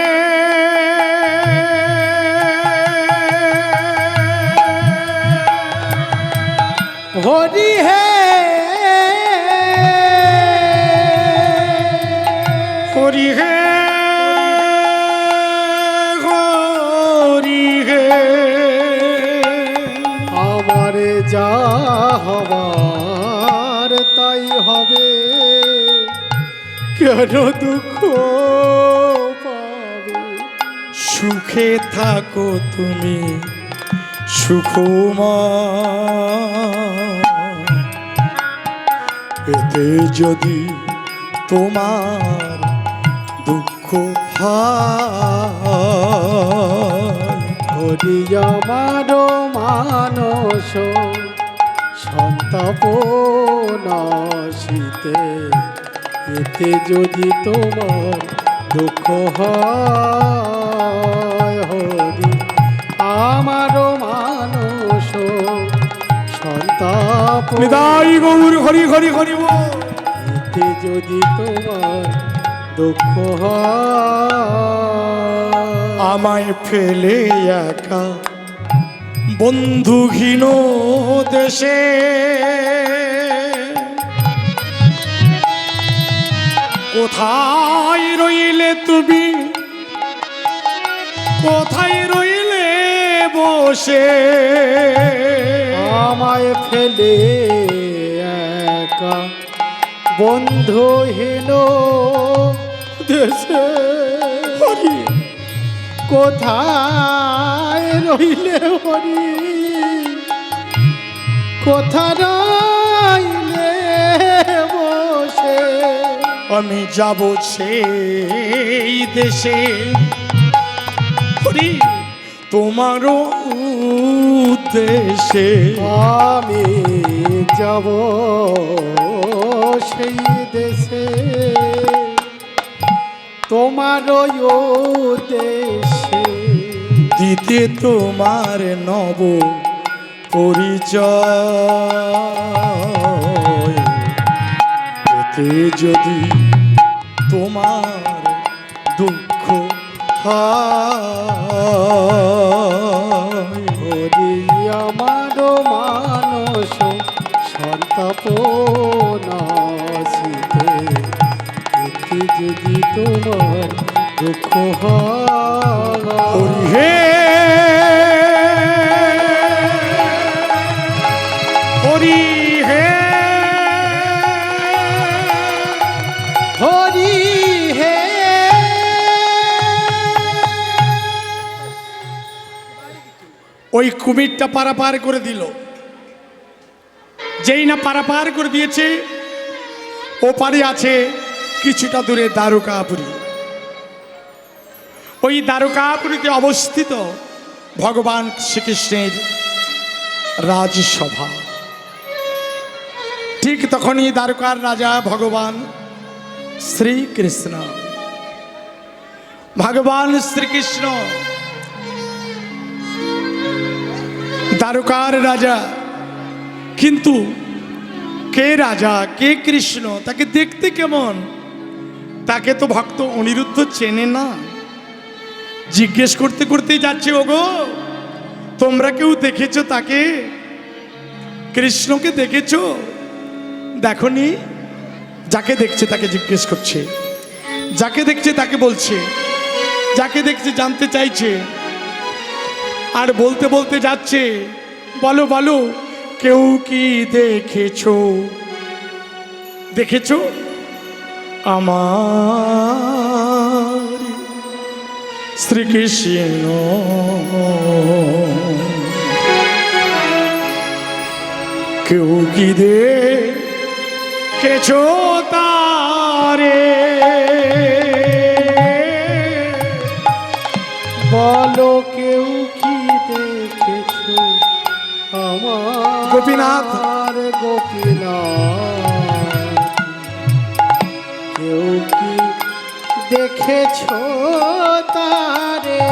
হরি হে হরি হে হরি হে। আমারে যা হবার তাই হবে, কেন দুঃখ পাবে। সুখে থাকো তুমি সুখময়, এতে যদি তোমার দুঃখ হয়। হরি আমার মানস সন্তাপনাশীতে এতে যদি তোমার দুঃখ হয়। হরি আমার মানস সন্তাপ নিতাই গৌর হরি হরি হরি বল। এতে যদি তোমার দুঃখ হয়। আমায় ফেলে একা বন্ধুহীন দেশে, কোথায় রইলে তুমি, কোথায় রইলে বসে। আমায় ফেলে একা বন্ধুহীন দেশে, হরি কোথায় রইলে হরি, কোথা রইলে বসে। আমি যাব সেই দেশে, হরি তোমার উদ্দেশে। আমি যাব সেই দেশে, তোমার দেশে। দিতে তোমার নব পরিচয়, এতে যদি তোমার দুঃখ হয়। হরি আমার মানস সন্তাপনাশীতে এতে যদি তোমার দুঃখ হয়। হরি হে হরি হে হরি হে ওই কুমিরটা পারাপার করে দিল। যেই না পারাপার করে দিয়েছে, ওপারে আছে কিছুটা দূরে দ্বারকাপুরী। ওই দ্বারকাপুরীতে অবস্থিত ভগবান শ্রীকৃষ্ণের রাজসভা। ঠিক তখনই দ্বারকার রাজা ভগবান শ্রীকৃষ্ণ দ্বারকার রাজা, কিন্তু কে রাজা কে কৃষ্ণ তাকে দেখতে কেমন তাকে তো ভক্ত অনিরুদ্ধ চেনে না। জিজ্ঞেস করতে করতেই যাচ্ছে, ওগো তোমরা কেউ দেখেছো তাকে? কৃষ্ণকে দেখেছো? দেখনি? যাকে দেখছে তাকে জিজ্ঞেস করছে, যাকে দেখছে তাকে বলছে, যাকে দেখছে জানতে চাইছে, আর বলতে বলতে যাচ্ছে, বলো বলো কেউ কি দেখেছো? দেখেছো আমার শ্রীকৃষ্ণ? কেউ কি দেখেছো তারে? বলো কেউ কি দেখেছো আমার গোপীনাথ। গোপীনাথ, কেউ কি দেখেছো তারে?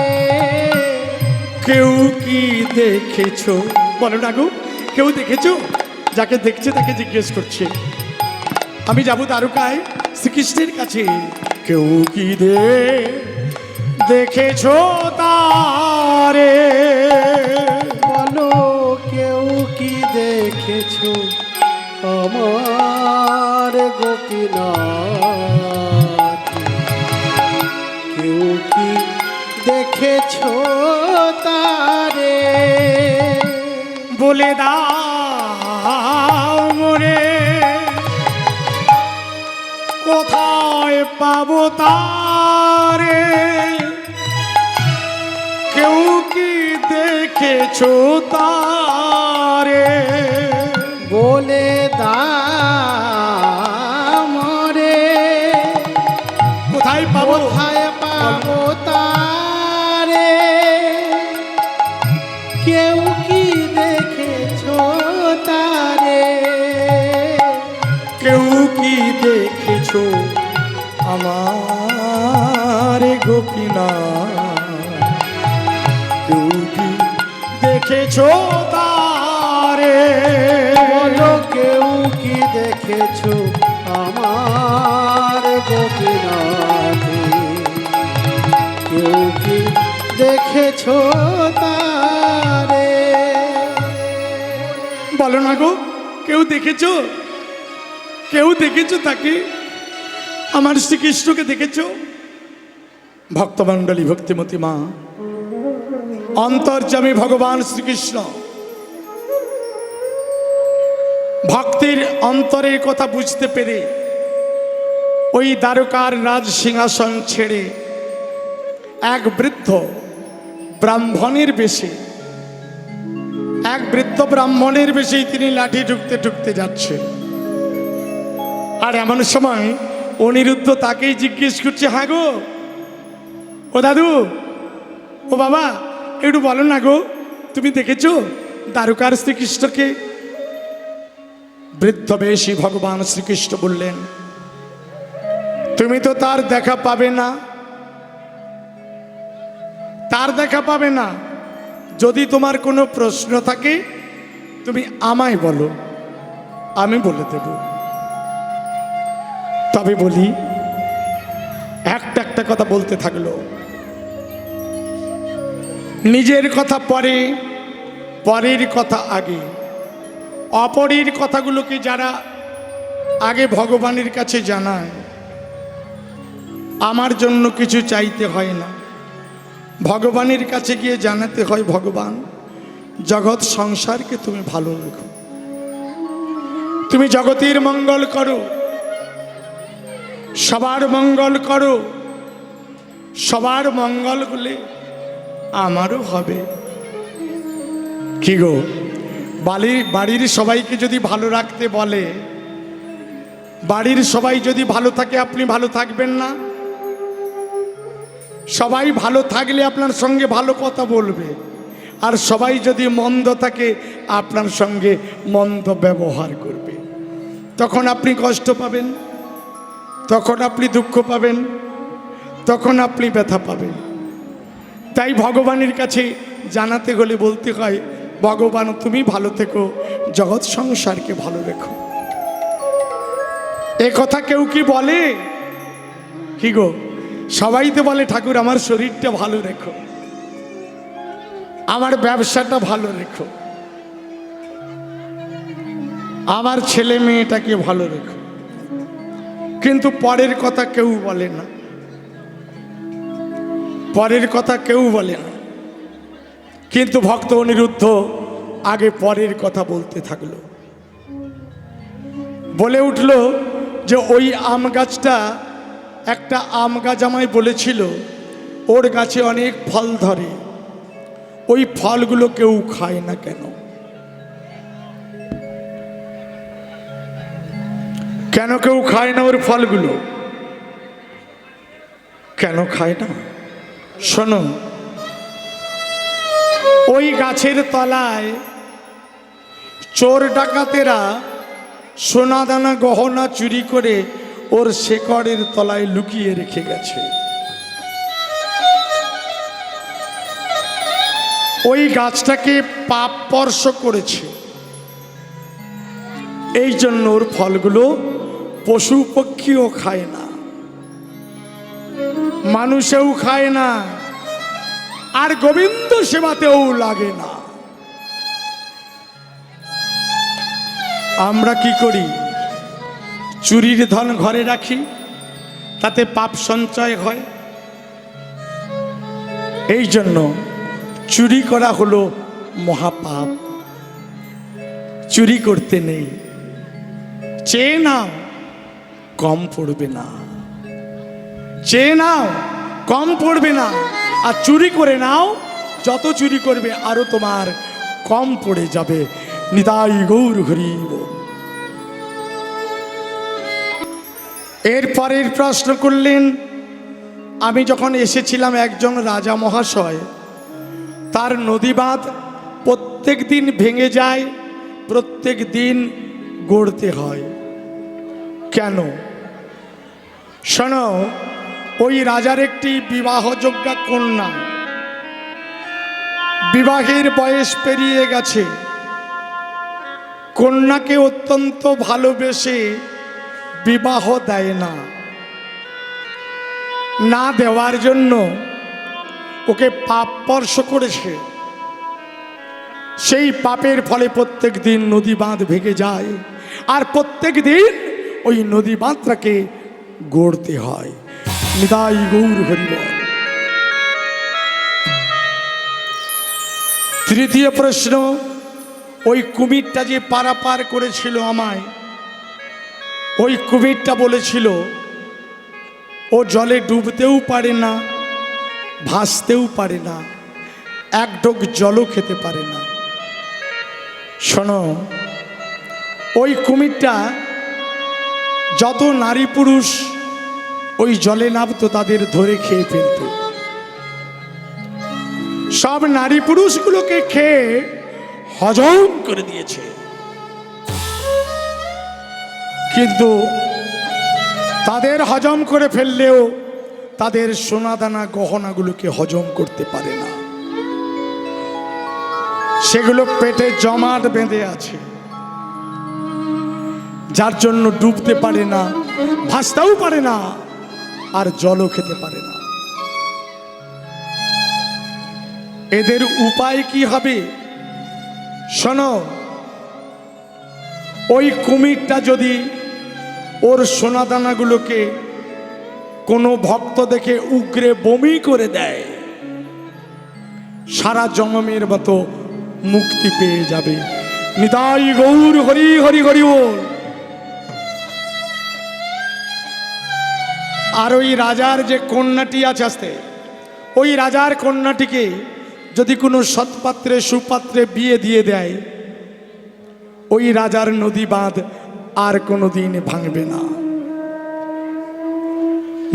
কেউ কি দেখেছো? বলো না গো, কেউ দেখেছো? যাকে দেখছে তাকে জিজ্ঞেস করছে। আমি যাব দ্বারকায় শ্রীকৃষ্ণের কাছে। কেউ কি দেখেছো তারে? বলো কেউ কি দেখেছো আমার গোপীনাথ, কেউ কি দেখেছো তারে? বলে দাও মোরে কোথায় পাবো তারে? কেউ কি দেখেছো তারে? বলে দাও মোরে কোথায় পাবো? কোথায় পাবো তারে? কেউ কি দেখেছো তারে? কেউ কি দেখেছো আমার গোপীনাথ? কেউ কি দেখেছো তারে? বলো কেউ কি দেখেছো আমার গোপীনাথ, কেউ কি দেখেছো তারে? বলো না গো, কেউ দেখেছো? কেউ দেখেছো তাকে? আমার শ্রীকৃষ্ণকে দেখেছো? ভক্তমণ্ডলী, ভক্তিমতী মা, অন্তর্যামী ভগবান শ্রীকৃষ্ণ ভক্তের অন্তরের কথা বুঝতে পেরে ওই দ্বারকার রাজ সিংহাসন ছেড়ে এক বৃদ্ধ ব্রাহ্মণের বেশে, এক বৃদ্ধ ব্রাহ্মণের বেশেই তিনি লাঠি ঠুকতে ঠুকতে যাচ্ছে। আর এমন সময় অনিরুদ্ধ তাকেই জিজ্ঞেস করছে, হ্যাঁ গো ও দাদু, ও বাবা, একটু বলো না গো, তুমি দেখেছো দ্বারকার শ্রীকৃষ্ণকে? বৃদ্ধ বেশী ভগবান শ্রীকৃষ্ণ বললেন, তুমি তো তার দেখা পাবে না, তার দেখা পাবে না। যদি তোমার কোনো প্রশ্ন থাকে তুমি আমায় বলো, আমি বলে দেব। তবে বলি, একটা একটা কথা বলতে থাকলো। নিজের কথা পরে, পরের কথা আগে। অপরের কথাগুলোকে যারা আগে ভগবানের কাছে জানায়, আমার জন্য কিছু চাইতে হয় না, ভগবানের কাছে গিয়ে জানাতে হয়, ভগবান জগৎ সংসারকে তুমি ভালো রেখো, তুমি জগতের মঙ্গল করো, সবার মঙ্গল করো, সবার মঙ্গল হলে আমারও হবে। কি গো, বাড়ির সবাইকে যদি ভালো রাখতে বলে, বাড়ির সবাই যদি ভালো থাকে আপনি ভালো থাকবেন না? সবাই ভালো থাকলে আপনার সঙ্গে ভালো কথা বলবে, আর সবাই যদি মন্দ থাকে আপনার সঙ্গে মন্দ ব্যবহার করবে। তখন আপনি কষ্ট পাবেন, তখন আপনি দুঃখ পাবেন, তখন আপনি ব্যথা পাবেন। তাই ভগবানের কাছে জানাতে হলে বলতে হয়, ভগবান তুমি ভালো থেকো, জগৎ সংসারকে ভালো রেখো। এ কথা কেউ কি বলে? কি গো, সবাই তো বলে ঠাকুর আমার শরীরটা ভালো রেখো, আমার ব্যবসাটা ভালো রেখো, আমার ছেলে মেয়েটাকে ভালো রেখো, কিন্তু পরের কথা কেউ বলে না, পরের কথা কেউ বলে না। কিন্তু ভক্ত অনিরুদ্ধ আগে পরের কথা বলতে থাকলো, বলে উঠল যে ওই আম গাছটা, একটা আম গাছ আমায় বলেছিল ওর গাছে অনেক ফল ধরে, ওই ফলগুলো কেউ খায় না কেন? কেন কেউ খায় না ওর ফলগুলো? কেন খায় না? শোনো, ওই গাছের তলায় চোর ডাকাতেরা সোনা দানা গহনা চুরি করে ওর শেকড়ের তলায় লুকিয়ে রেখে গেছে। ওই গাছটাকে পাপ স্পর্শ করেছে, এই জন্য ওর ফলগুলো পশু পক্ষীও খায় না, মানুষেও খায় না, আর গোবিন্দ সেবাতেও লাগে না। আমরা কি করি? চুরির ধন ঘরে রাখি, তাতে পাপ সঞ্চয় হয়। এই জন্য চুরি করা হলো মহাপাপ। চুরি করতে নেই, চেয়ে নাও কম পড়বে না, চেয়ে নাও কম পড়বে না, আর চুরি করে নাও, যত চুরি করবে আরো তোমার কম পড়ে যাবে। নিতাই গৌর হরি বল। এরপরের প্রশ্ন করলেন, আমি যখন এসেছিলাম একজন রাজা মহাশয়, তার নদী বাঁধ প্রত্যেক দিন ভেঙে যায়, প্রত্যেক দিন গড়তে হয় কেন? শোনো, ওই রাজার একটি বিবাহযোগ্যা কন্যা, বিবাহের বয়স পেরিয়ে গেছে, কন্যাকে অত্যন্ত ভালোবেসে বিবাহ দেয় না, না দেওয়ার জন্য ওকে পাপ স্পর্শ করেছে। সেই পাপের ফলে প্রত্যেক দিন নদী বাঁধ ভেঙে যায়, আর প্রত্যেক দিন ওই নদী বাঁধটাকে গড়তে হয়। নিতাই গৌর হরি বল। তৃতীয় প্রশ্ন, ওই কুমিরটা যে পারাপার করেছিল আমায়, ওই কুমিরটা বলেছিল ও জলে ডুবতেও পারে না, ভাসতেও পারে না, এক ঢোক জলও খেতে পারে না। শোনো, ওই কুমিরটা যত নারী পুরুষ ওই জলে নামতো তাদের ধরে খেয়ে ফেলত। সব নারী পুরুষগুলোকে খেয়ে হজম করে দিয়েছে, কিন্তু তাদের হজম করে ফেললেও তাদের সোনাদানা গহনাগুলোকে হজম করতে পারে না, সেগুলো পেটে জমাট বেঁধে আছে, যার জন্য ডুবতে পারে না, ভাসতেও পারে না, আর জলও খেতে পারে না। এদের উপায় কি হবে? শোনো, ওই কুমিরটা যদি ওর সোনাদানাগুলোকে কোনো ভক্ত দেখে উগরে বমি করে দেয়, সারা জন্মের মতো মুক্তি পেয়ে যাবে। নিতাই গৌর হরি হরি হরি বল। আর ওই রাজার যে কন্যাটি আছে, ওই রাজার কন্যাটিকে যদি কোনো সৎপাত্রে সুপাত্রে বিয়ে দিয়ে দেয়, ওই রাজার নদী বাঁধ আর কোনোদিন ভাঙবে না।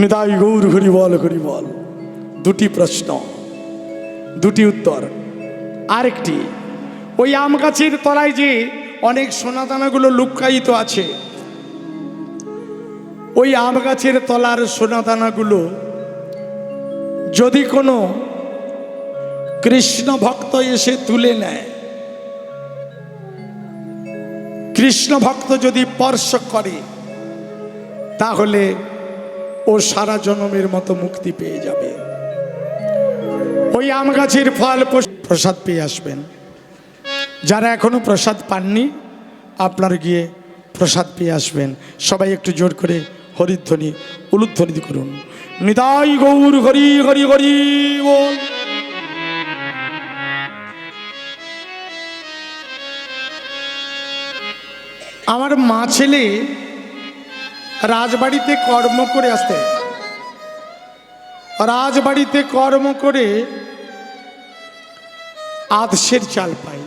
নিতাই গৌর হরি বল হরি বল। দুটি প্রশ্ন, দুটি উত্তর। আরেকটি, ওই আম গাছের তলায় যে অনেক সোনাদানাগুলো লুকায়িত আছে, ওই আম গাছের তলার সোনাদানাগুলো যদি কোনো কৃষ্ণ ভক্ত এসে তুলে নেয়, কৃষ্ণ ভক্ত যদি স্পর্শ করে তাহলে ও সারা জন্মের মতো মুক্তি পেয়ে যাবে। ওই আম গাছের ফল প্রসাদ পেয়ে আসবেন। যারা এখনো প্রসাদ পাননি আপনারা গিয়ে প্রসাদ পেয়ে আসবেন। সবাই একটু জোর করে হরিধ্বনি উলুধ্বনি করুন। নিতাই গৌর হরি হরি হরি বল। আমার মা ছেলে রাজবাড়িতে কর্ম করে আসতে, রাজবাড়িতে কর্ম করে আধশের চাল পাই,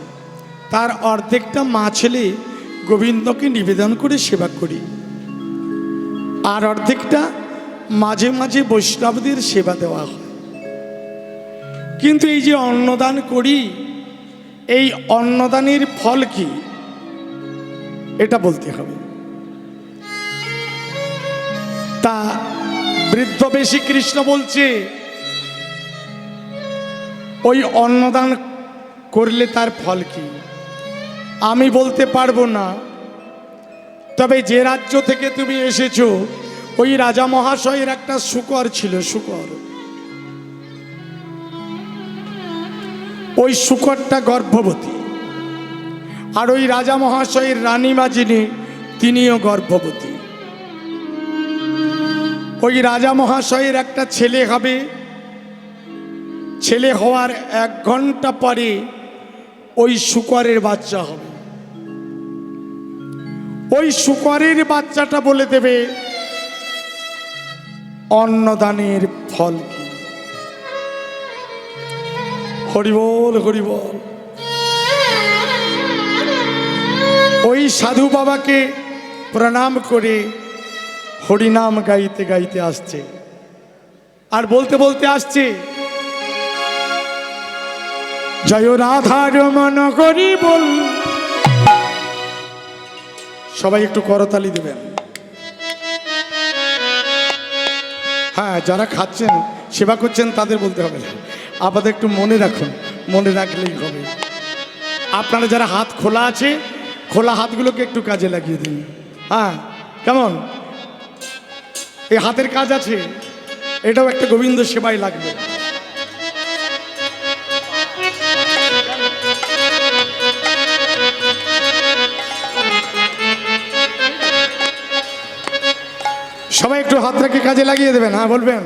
তার অর্ধেকটা মা ছেলে গোবিন্দকে নিবেদন করে সেবা করি, আর অর্ধেকটা মাঝে মাঝে বৈষ্ণবদের সেবা দেওয়া হয়। কিন্তু এই যে অন্নদান করি, এই অন্নদানের ফল কি এটা বলতে হবে। তা বৃদ্ধ বেশি কৃষ্ণ বলছে ওই অন্নদান করলে তার ফল কি আমি বলতে পারবো না। তবে যে রাজ্য থেকে তুমি এসেছো ওই রাজা মহাশয়ের একটা শূকর ছিল, শূকর। ওই শূকরটা গর্ভবতী, আর ওই রাজা মহাশয়ের রানীমা যিনি তিনিও গর্ভবতী। ওই রাজা মহাশয়ের একটা ছেলে হবে, ছেলে হওয়ার 1 ঘন্টা পরে ওই শূকরের বাচ্চা হবে। ওই শূকরের বাচ্চাটা বলে দেবে অন্নদানের ফল কি। হরি বল হরি বল। ওই সাধু বাবাকে প্রণাম করে হরিনাম গাইতে গাইতে আসছে, আর বলতে বলতে আসছে জয় রাধার মন করি বল। সবাই একটু করতালি দেবেন। হ্যাঁ, যারা খাচ্ছেন সেবা করছেন তাদের বলতে হবে না, আপাতত একটু মনে রাখুন, মনে রাখলেই হবে। আপনারা যারা হাত খোলা আছে খোলা হাতগুলোকে একটু কাজে লাগিয়ে দিন। হ্যাঁ, কেমন এই হাতের কাজ আছে, এটাও একটা গোবিন্দ সেবায় লাগবে। সবাই একটু হাতটাকে কাজে লাগিয়ে দেবেন। হ্যাঁ, বলবেন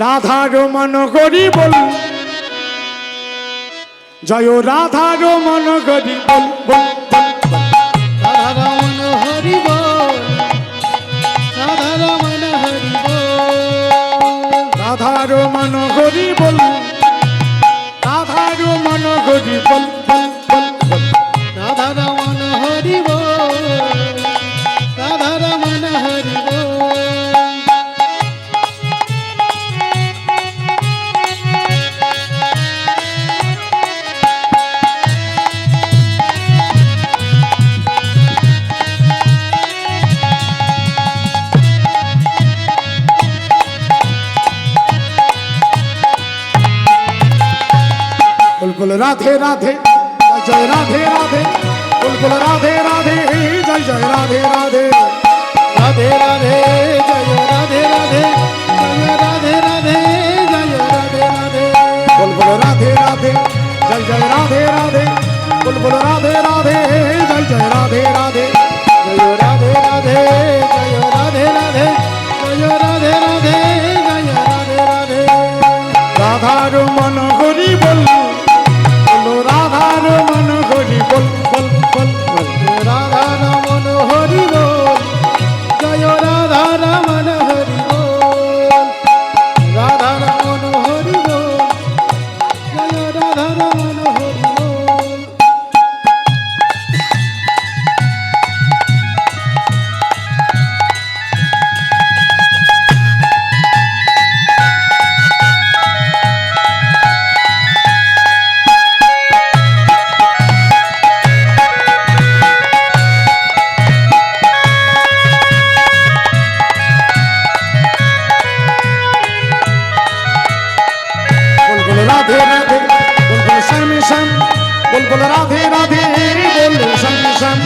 রাধার মন করি বল, জয় রাধার মন করি বল বল বল। রাধারমণ হরি বল, রাধারমণ হরি বল, রাধার মন করি বল, রাধার মন করি বল বল বল বল। রাধারমণ হরি বল, রাধারমণ হরি বল। বুলবুল রাধে রাধে জয় রাধে রাধে, বুলবুল রাধে রাধে জয় জয় রাধে রাধে। রাধে রাধে জয় রাধে রাধে, জয় রাধে রাধে জয় রাধে রাধে। বুলবুল রাধে রাধে জয় জয় রাধে রাধে, বুলবুল রাধে রাধে জয় জয় রাধে রাধে। জয় রাধে রাধে জয় রাধে রাধে, জয় রাধে রাধে জয় রাধে রাধে। রাধার মন করি বল, বলো রাধার মন করি বল বল বল বল। রাধারমণ হরি বল, জয় রাধারমণ হরি বল, রাধারমণ হরি বল, জয় রাধারমণ হরি বল। বুলবুল রাধে রাধে, বুলবুল শ্যাম শ্যাম, বুলবুল রাধে রাধে, বুলবুল শ্যাম শ্যাম।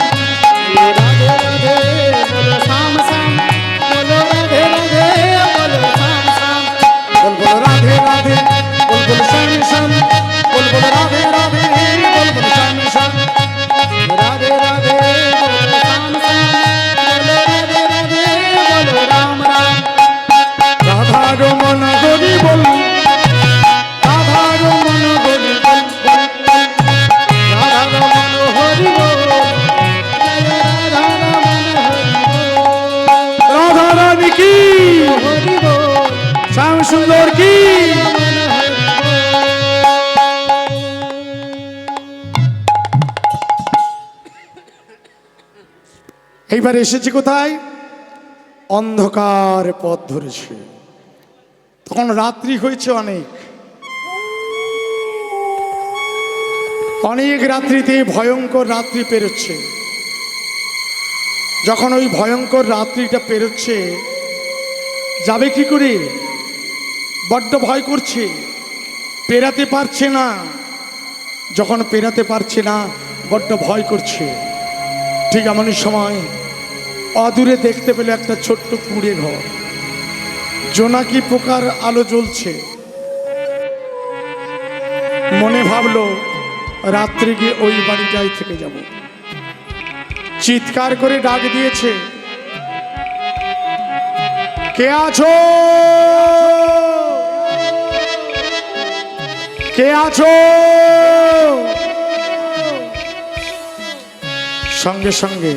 এইবার এসেছি কোথায়? অন্ধকার পথ ধরেছে। তখন রাত্রি হয়েছে অনেক অনেক রাত্রিতে ভয়ঙ্কর রাত্রি পেরোচ্ছে। যখন ওই ভয়ঙ্কর রাত্রিটা পেরোচ্ছে, যাবে কি করে? বড্ড ভয় করছে, পেরাতে পারছে না। যখন পেরাতে পারছে না, বড্ড ভয় করছে। ঠিক এমনই সময় অদূরে দেখতে পেলে একটা ছোট্ট কুঁড়ে ঘর, জোনাকি পোকার আলো জ্বলছে। মনে ভাবলো রাত্রে গিয়ে ওই বাড়িটাই থেকে যাব। চিৎকার করে ডাক দিয়েছে, কে আছো? কে আছো? সঙ্গে সঙ্গে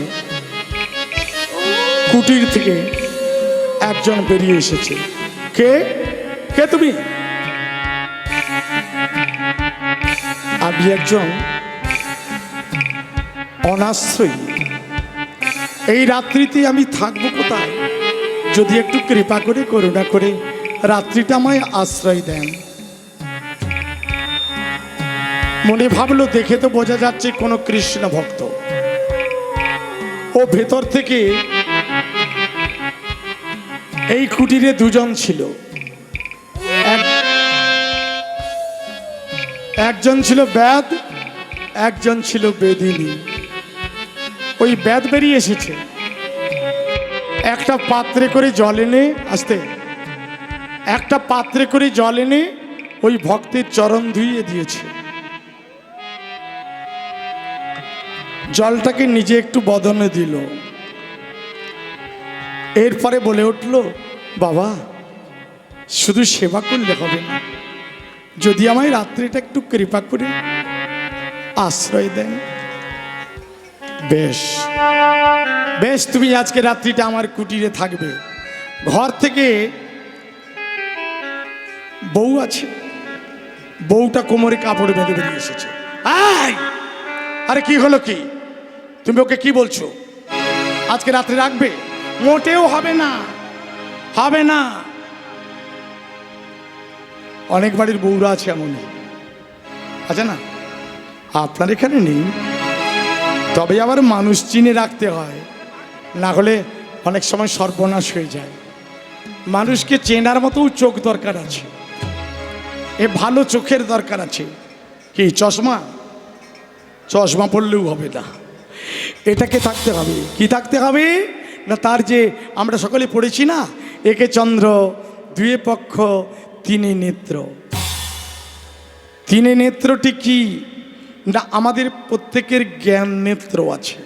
কুটির থেকে একজন বেরিয়ে এসেছে। কে? কে তুমি? আমি একজন অনাশ্রয়ী। এই রাত্রিতে আমি থাকবো কোথায়? যদি একটু কৃপা করে করুণা করে রাত্রিটা আমায় আশ্রয় দেন। মনে ভাবলো, দেখে তো বোঝা যাচ্ছে কোনো কৃষ্ণ ভক্ত। ও ভেতর থেকে, এই কুটিরে দুজন ছিল। একজন ছিল বেদ, একজন ছিল বেদিনী। ওই বেদ বেরিয়ে এসেছে, একটা পাত্রে করে জল এনে, আসতে একটা পাত্রে করে জল এনে ওই ভক্তের চরণ ধুইয়ে দিয়েছে। জলটাকে নিজে একটু বদনে দিল। এরপরে বলে উঠল, বাবা শুধু সেবা করলে হবে না, যদি আমায় রাত্রিটা একটু কৃপা করে আশ্রয় দেন। বেশ বেশ, তুমি আজকে রাত্রিটা আমার কুটিরে থাকবে। ঘর থেকে বউ আছে, বউটা কোমরে কাপড় বেঁধে বেরিয়ে এসেছে। আরে কি হলো কি? তুমি ওকে কি বলছো? আজকে রাত্রে রাখবে? মোটেও হবে না, হবে না। অনেক বাড়ির বউরা আছে এমন, আছে না? আপনার এখানে নেই, তবে আবার মানুষ চিনে রাখতে হয়, না হলে অনেক সময় সর্বনাশ হয়ে যায়। মানুষকে চেনার মতো চোখ দরকার আছে, এ ভালো চোখের দরকার আছে। কি চশমা? চশমা পড়লেও হবে না, এটাকে থাকতে হবে। কি থাকতে হবে না, তার যে আমরা সকলে পড়েছি না, একে চন্দ্র দুয়ে পক্ষ তিনে নেত্র। তিনে নেত্রটি কি না, আমাদের প্রত্যেকের জ্ঞান নেত্র আছে।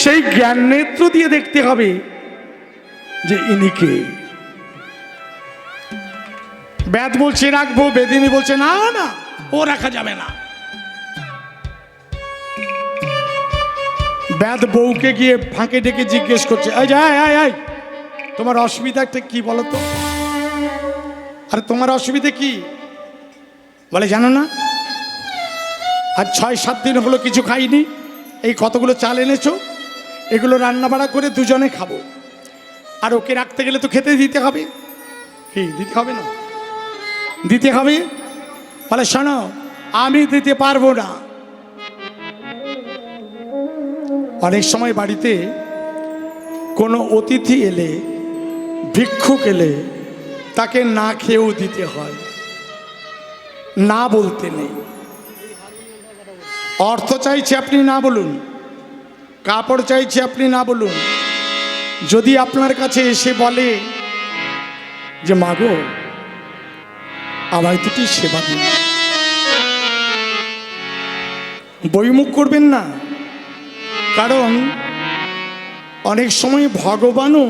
সেই জ্ঞান নেত্র দিয়ে দেখতে হবে যে ইনি কে। বেদ বলছে রাখবো, বেদিনী বলছে না না, ও রাখা যাবে না। বেদ বউকে গিয়ে ফাঁকে ডেকে জিজ্ঞেস করছে, এই যাই তোমার অসুবিধাটা কি বলো তো? আরে তোমার অসুবিধা কি? বলে জানো না, আর 6-7 দিন হলো কিছু খাইনি, এই কতগুলো চাল এনেছো, এগুলো রান্না বাড়া করে দুজনে খাবো, আর ওকে রাখতে গেলে তো খেতে দিতে হবে। কি দিতে হবে না? দিতে হবে। বলে শোনো, আমি দিতে পারবো না। অনেক সময় বাড়িতে কোনো অতিথি এলে, ভিক্ষুক এলে, তাকে না খেয়েও দিতে হয়, না বলতে নেই। অর্থ চাইছে আপনি না বলুন, কাপড় চাইছে আপনি না বলুন। যদি আপনার কাছে এসে বলে যে মাগো আমায় দুটি সেবা দিন, বইমুখ করবেন না। কারণ অনেক সময় ভগবানও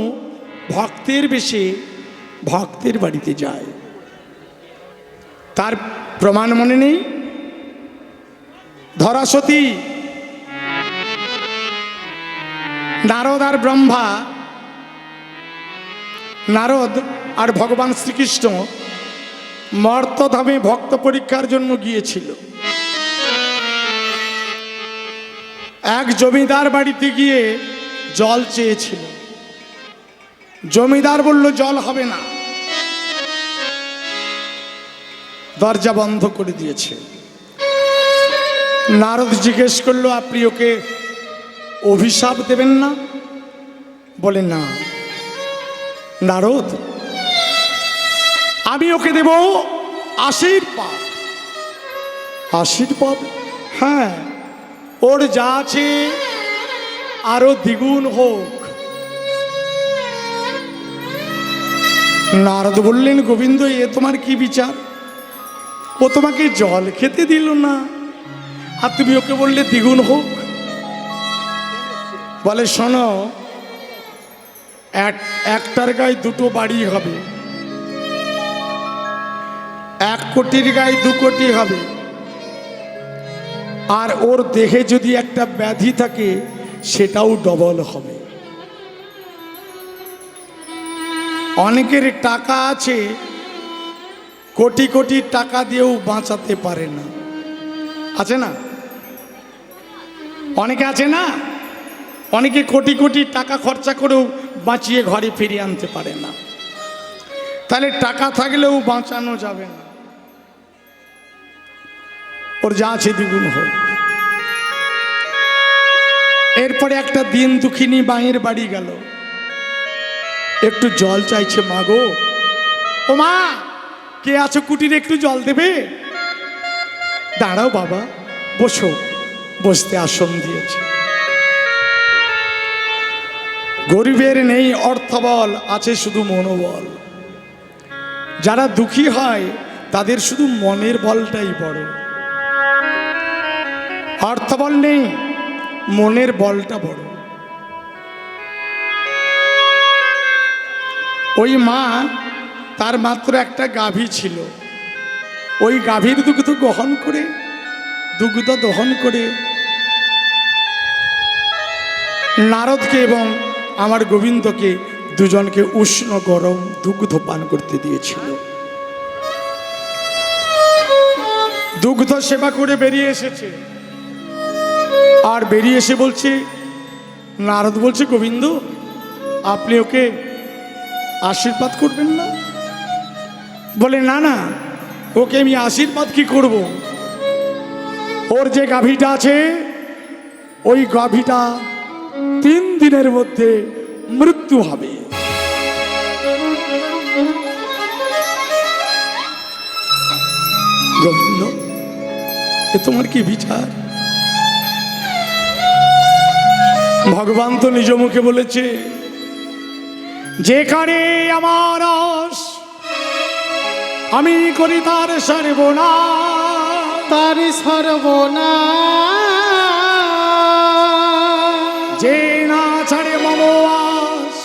ভক্তের বেশে ভক্তের বাড়িতে যায়। তার প্রমাণ মনে নেই? ধরাসতী, নারদ আর ব্রহ্মা, নারদ আর ভগবান শ্রীকৃষ্ণ মর্তধামে ভক্ত পরীক্ষার জন্য গিয়েছিল। এক জমিদার বাড়িতে গিয়ে জল চেয়েছিল। জমিদার বলল জল হবে না, দরজা বন্ধ করে দিয়েছে। নারদ জিজ্ঞেস করলো, আপনি ওকে অভিশাপ দেবেন না? বলে না নারদ, আমি ওকে দেব আশীর্বাদ। আশীর্বাদ? হ্যাঁ, ওর যা আছে আরো দ্বিগুণ হোক। নারদ বললেন, গোবিন্দ, এ তোমার কি বিচার? ও তোমাকে জল খেতে দিল না, আর তুমি ওকে বললে দ্বিগুণ হোক। বলে, শোনো, একটার গায়ে দুটো বাড়ি হবে, 1 কোটির গায়ে 2 কোটি হবে। আর ওর দেহে যদি একটা ব্যাধি থাকে সেটাও ডবল হবে। অনেকের টাকা আছে, কোটি কোটি টাকা দিয়েও বাঁচাতে পারে না, আছে না? অনেকে আছে না, অনেকে কোটি কোটি টাকা খরচা করেও বাঁচিয়ে ঘরে ফিরিয়ে আনতে পারে না। তাহলে টাকা থাকলেও বাঁচানো যাবে না। ওর যা আছে দ্বিগুণ হোক। এরপরে একটা দিন দুঃখিনী মায়ের বাড়ি গেল, একটু জল চাইছে। মা গো, ও মা, কে আছো কুটিরে, একটু জল দেবে? দাঁড়াও বাবা, বসো। বসতে আসন দিয়েছে। গরিবের নেই অর্থবল, আছে শুধু মনোবল। যারা দুঃখী হয় তাদের শুধু মনের বলটাই বড়। অর্থবল নেই, মনের বলটা বড়। ওই মা, তার মাত্র একটা গাভী ছিল। ওই গাভীর দুগ্ধ দহন করে নারদকে এবং আমার গোবিন্দকে দুজনকে উষ্ণ গরম দুগ্ধ পান করতে দিয়েছিল। দুগ্ধ সেবা করে বেরিয়ে এসেছে। আর বেরিয়ে এসে বলছে, নারদ বলছে, গোবিন্দ, আপনি ওকে আশীর্বাদ করবেন না? বলে, না না, ওকে আমি আশীর্বাদ কি করব? ওর যে গাভীটা আছে, ওই গাভীটা 3 দিনের মধ্যে মৃত্যু হবে। গোবিন্দ, এ তোমার কি বিচার? ভগবান তো নিজ মুখে বলেছে, যেখানে আমার আস, আমি করি তার সর্বনাশ। তার সর্বনাশ। যে না ছাড়ে মম আস,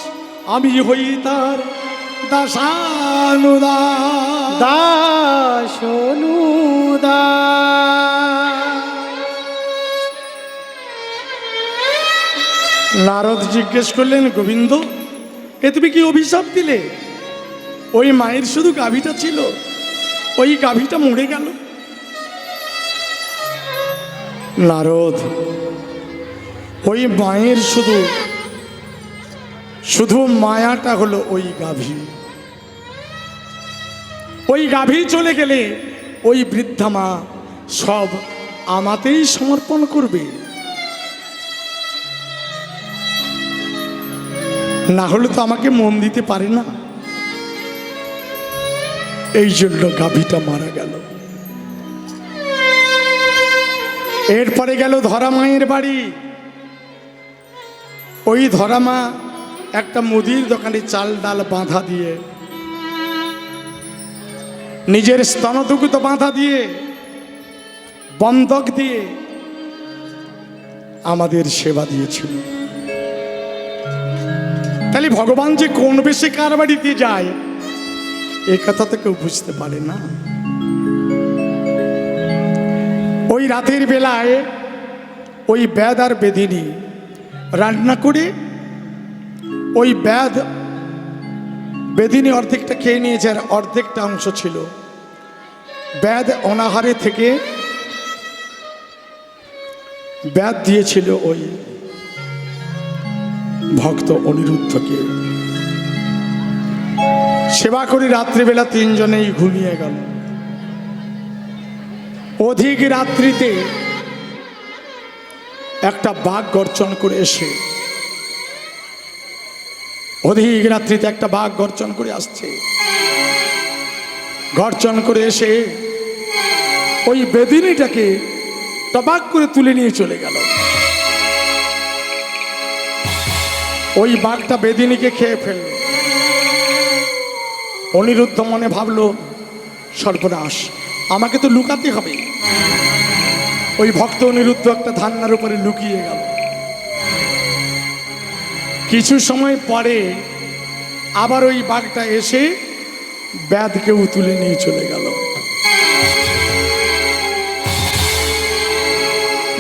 আমি হই তার দাসানুদাস। দাসানুদাস। নারদ জিজ্ঞেস করলেন, গোবিন্দ, এ তুমি কি অভিশাপ দিলে? ওই মায়ের শুধু গাভীটা ছিল, ওই গাভীটা মরে গেল। নারদ, ওই মায়ের শুধু মায়াটা হলো ওই গাভী। ওই গাভী চলে গেলে ওই বৃদ্ধা মা সব আমাতেই সমর্পণ করবে। না হলে তো আমাকে মন দিতে পারে না। এই জন্য গাভীটা মারা গেল। এরপরে গেল ধরা মায়ের বাড়ি। ওই ধরা মা একটা মুদির দোকানে চাল ডাল বাঁধা দিয়ে, নিজের স্তনদুগ্ধ বাঁধা দিয়ে, বন্ধক দিয়ে আমাদের সেবা দিয়েছিল। তাহলে ভগবান যে কোন বেশে কার বাড়িতে যায়, এ কথা তো কেউ বুঝতে পারে না। ওই রাতের বেলায় ওই ব্যাদ আর বেদিনী রান্না করে, ওই বেদিনী অর্ধেকটা খেয়ে নিয়েছে, আর অর্ধেকটা অংশ ছিল। ব্যাদ অনাহারে থেকে ব্যাদ দিয়েছিল ওই ভক্ত অনিরুদ্ধকে সেবা করি। রাত্রিবেলা তিনজনেই ঘুমিয়ে গেল। অধিক রাত্রিতে একটা বাঘ গর্জন করে এসে, অধিক রাত্রিতে একটা বাঘ গর্জন করে আসছে। গর্জন করে এসে ওই বেদিনীটাকে টপাক করে তুলে নিয়ে চলে গেল। ওই বাঘটা বেদিনীকে খেয়ে ফেলল। অনিরুদ্ধ মনে ভাবলো, সর্বনাশ, আমাকে তো লুকাতে হবে। ওই ভক্ত অনিরুদ্ধ একটা ধান্নার উপরে লুকিয়ে গেল। কিছু সময় পরে আবার ওই বাঘটা এসে ব্যাধকেও তুলে নিয়ে চলে গেল।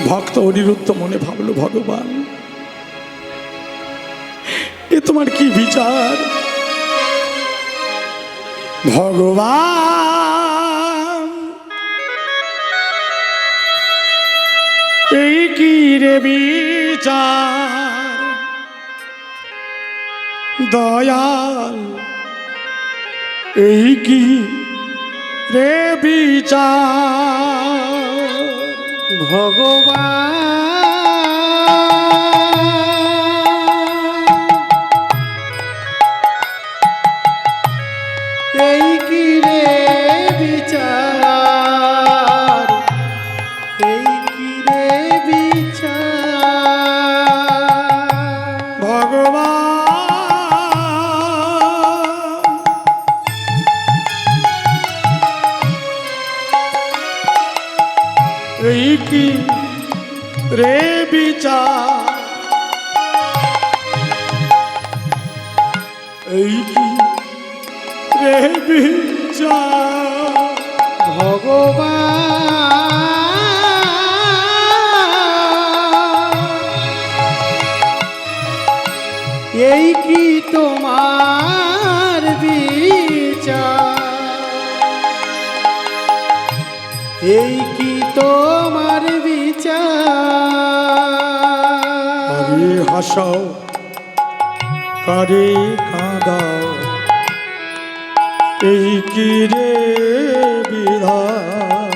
ভক্ত অনিরুদ্ধ মনে ভাবলো, ভগবান, এ তোমার কি বিচার? ভগবান, এই কি রে বিচার? দয়াল, এই কি রে বিচার? ভগবান, এই কি রে বিচার? এই কি রে বিচার? ভগবান, এই কি রে বিচার? এই কি রে বিচার? ভগবান, এই কি তোমার বিচার? এই কি তোমার বিচার? কারে হাসাও, কারে কাঁদাও, এই কি রে বিধান?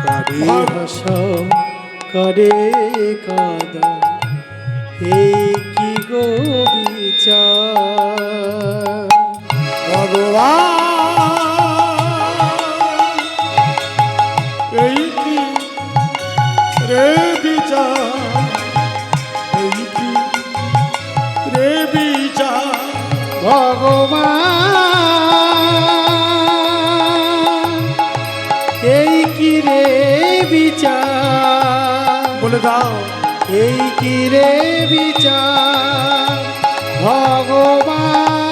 কারে হাসাও, কারে কাঁদাও, এই কি গো বিচার? ভগবান, এই কি রে বিচার? এই কি রে বিচার? ভগবান, এই কি রে বিচার? বলে দাও, এই কি রে বিচার? ভগবান,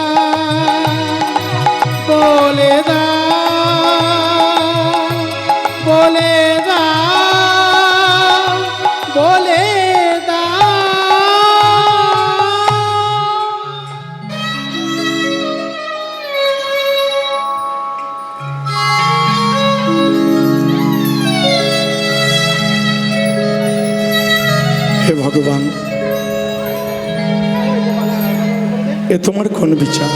বলে দাও, বলে দাও, বলে দাও। হে ভগবান, এ তোমার কোন বিচার?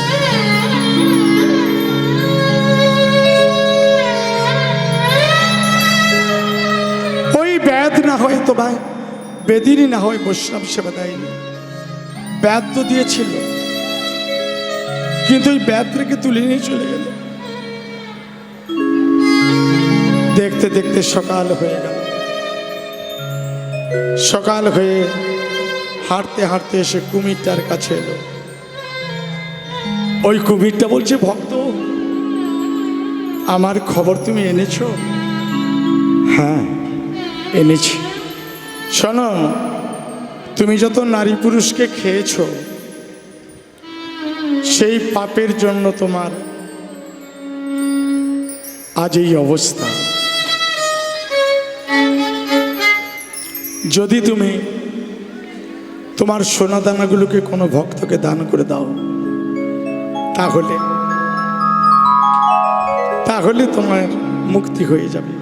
ওই ব্যাধ না হয় তোমায়, বেদিনী না হয় বৈষ্ণব সেবা দেয়নি। ব্যাধ তো দিয়েছিল, কিন্তু ওই ব্যাধ রেখে তুলে নিয়ে চলে গেল। দেখতে দেখতে সকাল হয়ে গেল। সকাল হয়ে হাঁটতে হাঁটতে এসে কুমিরটার কাছে এলো। ওই কুমিরটা বলছে, ভক্ত, আমার খবর তুমি এনেছো? হ্যাঁ, এনেছি। শোনো, তুমি যত নারী পুরুষকে খেয়েছো, সেই পাপের জন্য তোমার আজ এই অবস্থা। যদি তুমি তোমার সোনাদানাগুলোকে কোনো ভক্তকে দান করে দাও, তাহলে তাহলে তোমার মুক্তি হয়ে যাবে।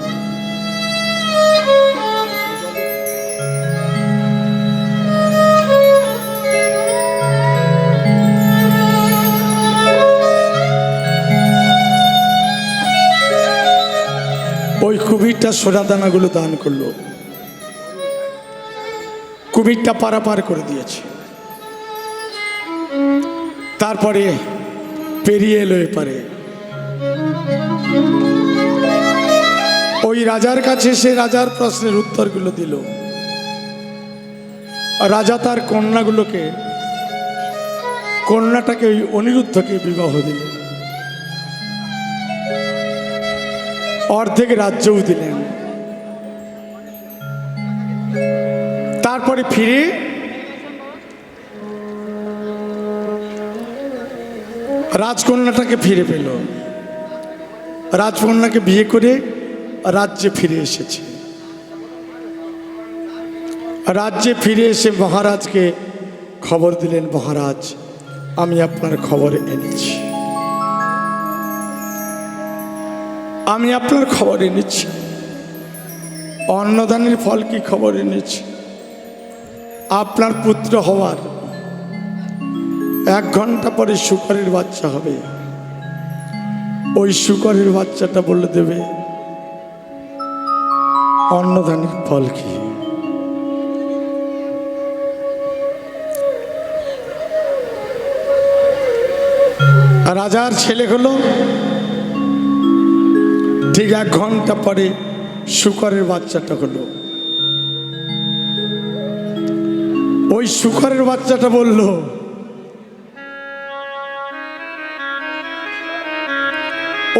ওই কুমিরটা সোনাদানাগুলো দান করলো, কুমিরটা পারাপার করে দিয়েছে। তারপরে পেরিয়ে এলো এপারে। ওই রাজার কাছে সে রাজার প্রশ্নের উত্তরগুলো দিল। রাজা তার কন্যাটাকে ওই অনিরুদ্ধকে বিবাহ দিলেন, অর্ধেক রাজ্যও দিলেন। তারপরে ফিরে রাজকন্যাটাকে ফিরে পেল, রাজকন্যাকে বিয়ে করে রাজ্যে ফিরে এসেছে। রাজ্যে ফিরে এসে মহারাজকে খবর দিলেন, মহারাজ আমি আপনার খবর এনেছি, আমি আপনার খবর এনেছি। অন্নদানের ফল কি খবর এনেছি? আপনার পুত্র হওয়ার 1 ঘন্টা পরে শূকরের বাচ্চা হবে। ওই শূকরের বাচ্চাটা বলে দেবে অন্নদানের ফল কি। রাজার ছেলে হলো, ঠিক 1 ঘন্টা পরে শূকরের বাচ্চাটা হলো। ওই শূকরের বাচ্চাটা বলল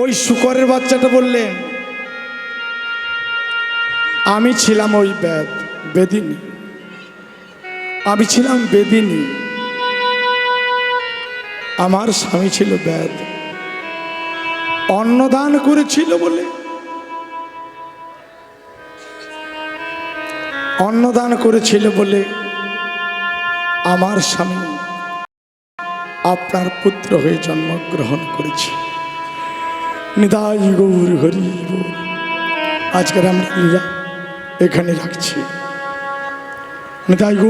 ওই শূকরের বাচ্চাটা বললেন আমি ছিলাম ওই বেদিনী, আমি ছিলাম বেদিনী, আমার স্বামী ছিল বেদ, অন্নদান করেছিল বলে, অন্নদান করেছিল বলে আমার স্বামী আপনার পুত্র হয়ে জন্মগ্রহণ করেছে। নিতাই গৌর হরি বল। আজকের আমরা লীলা এখানে রাখছি। নিতাই গৌর।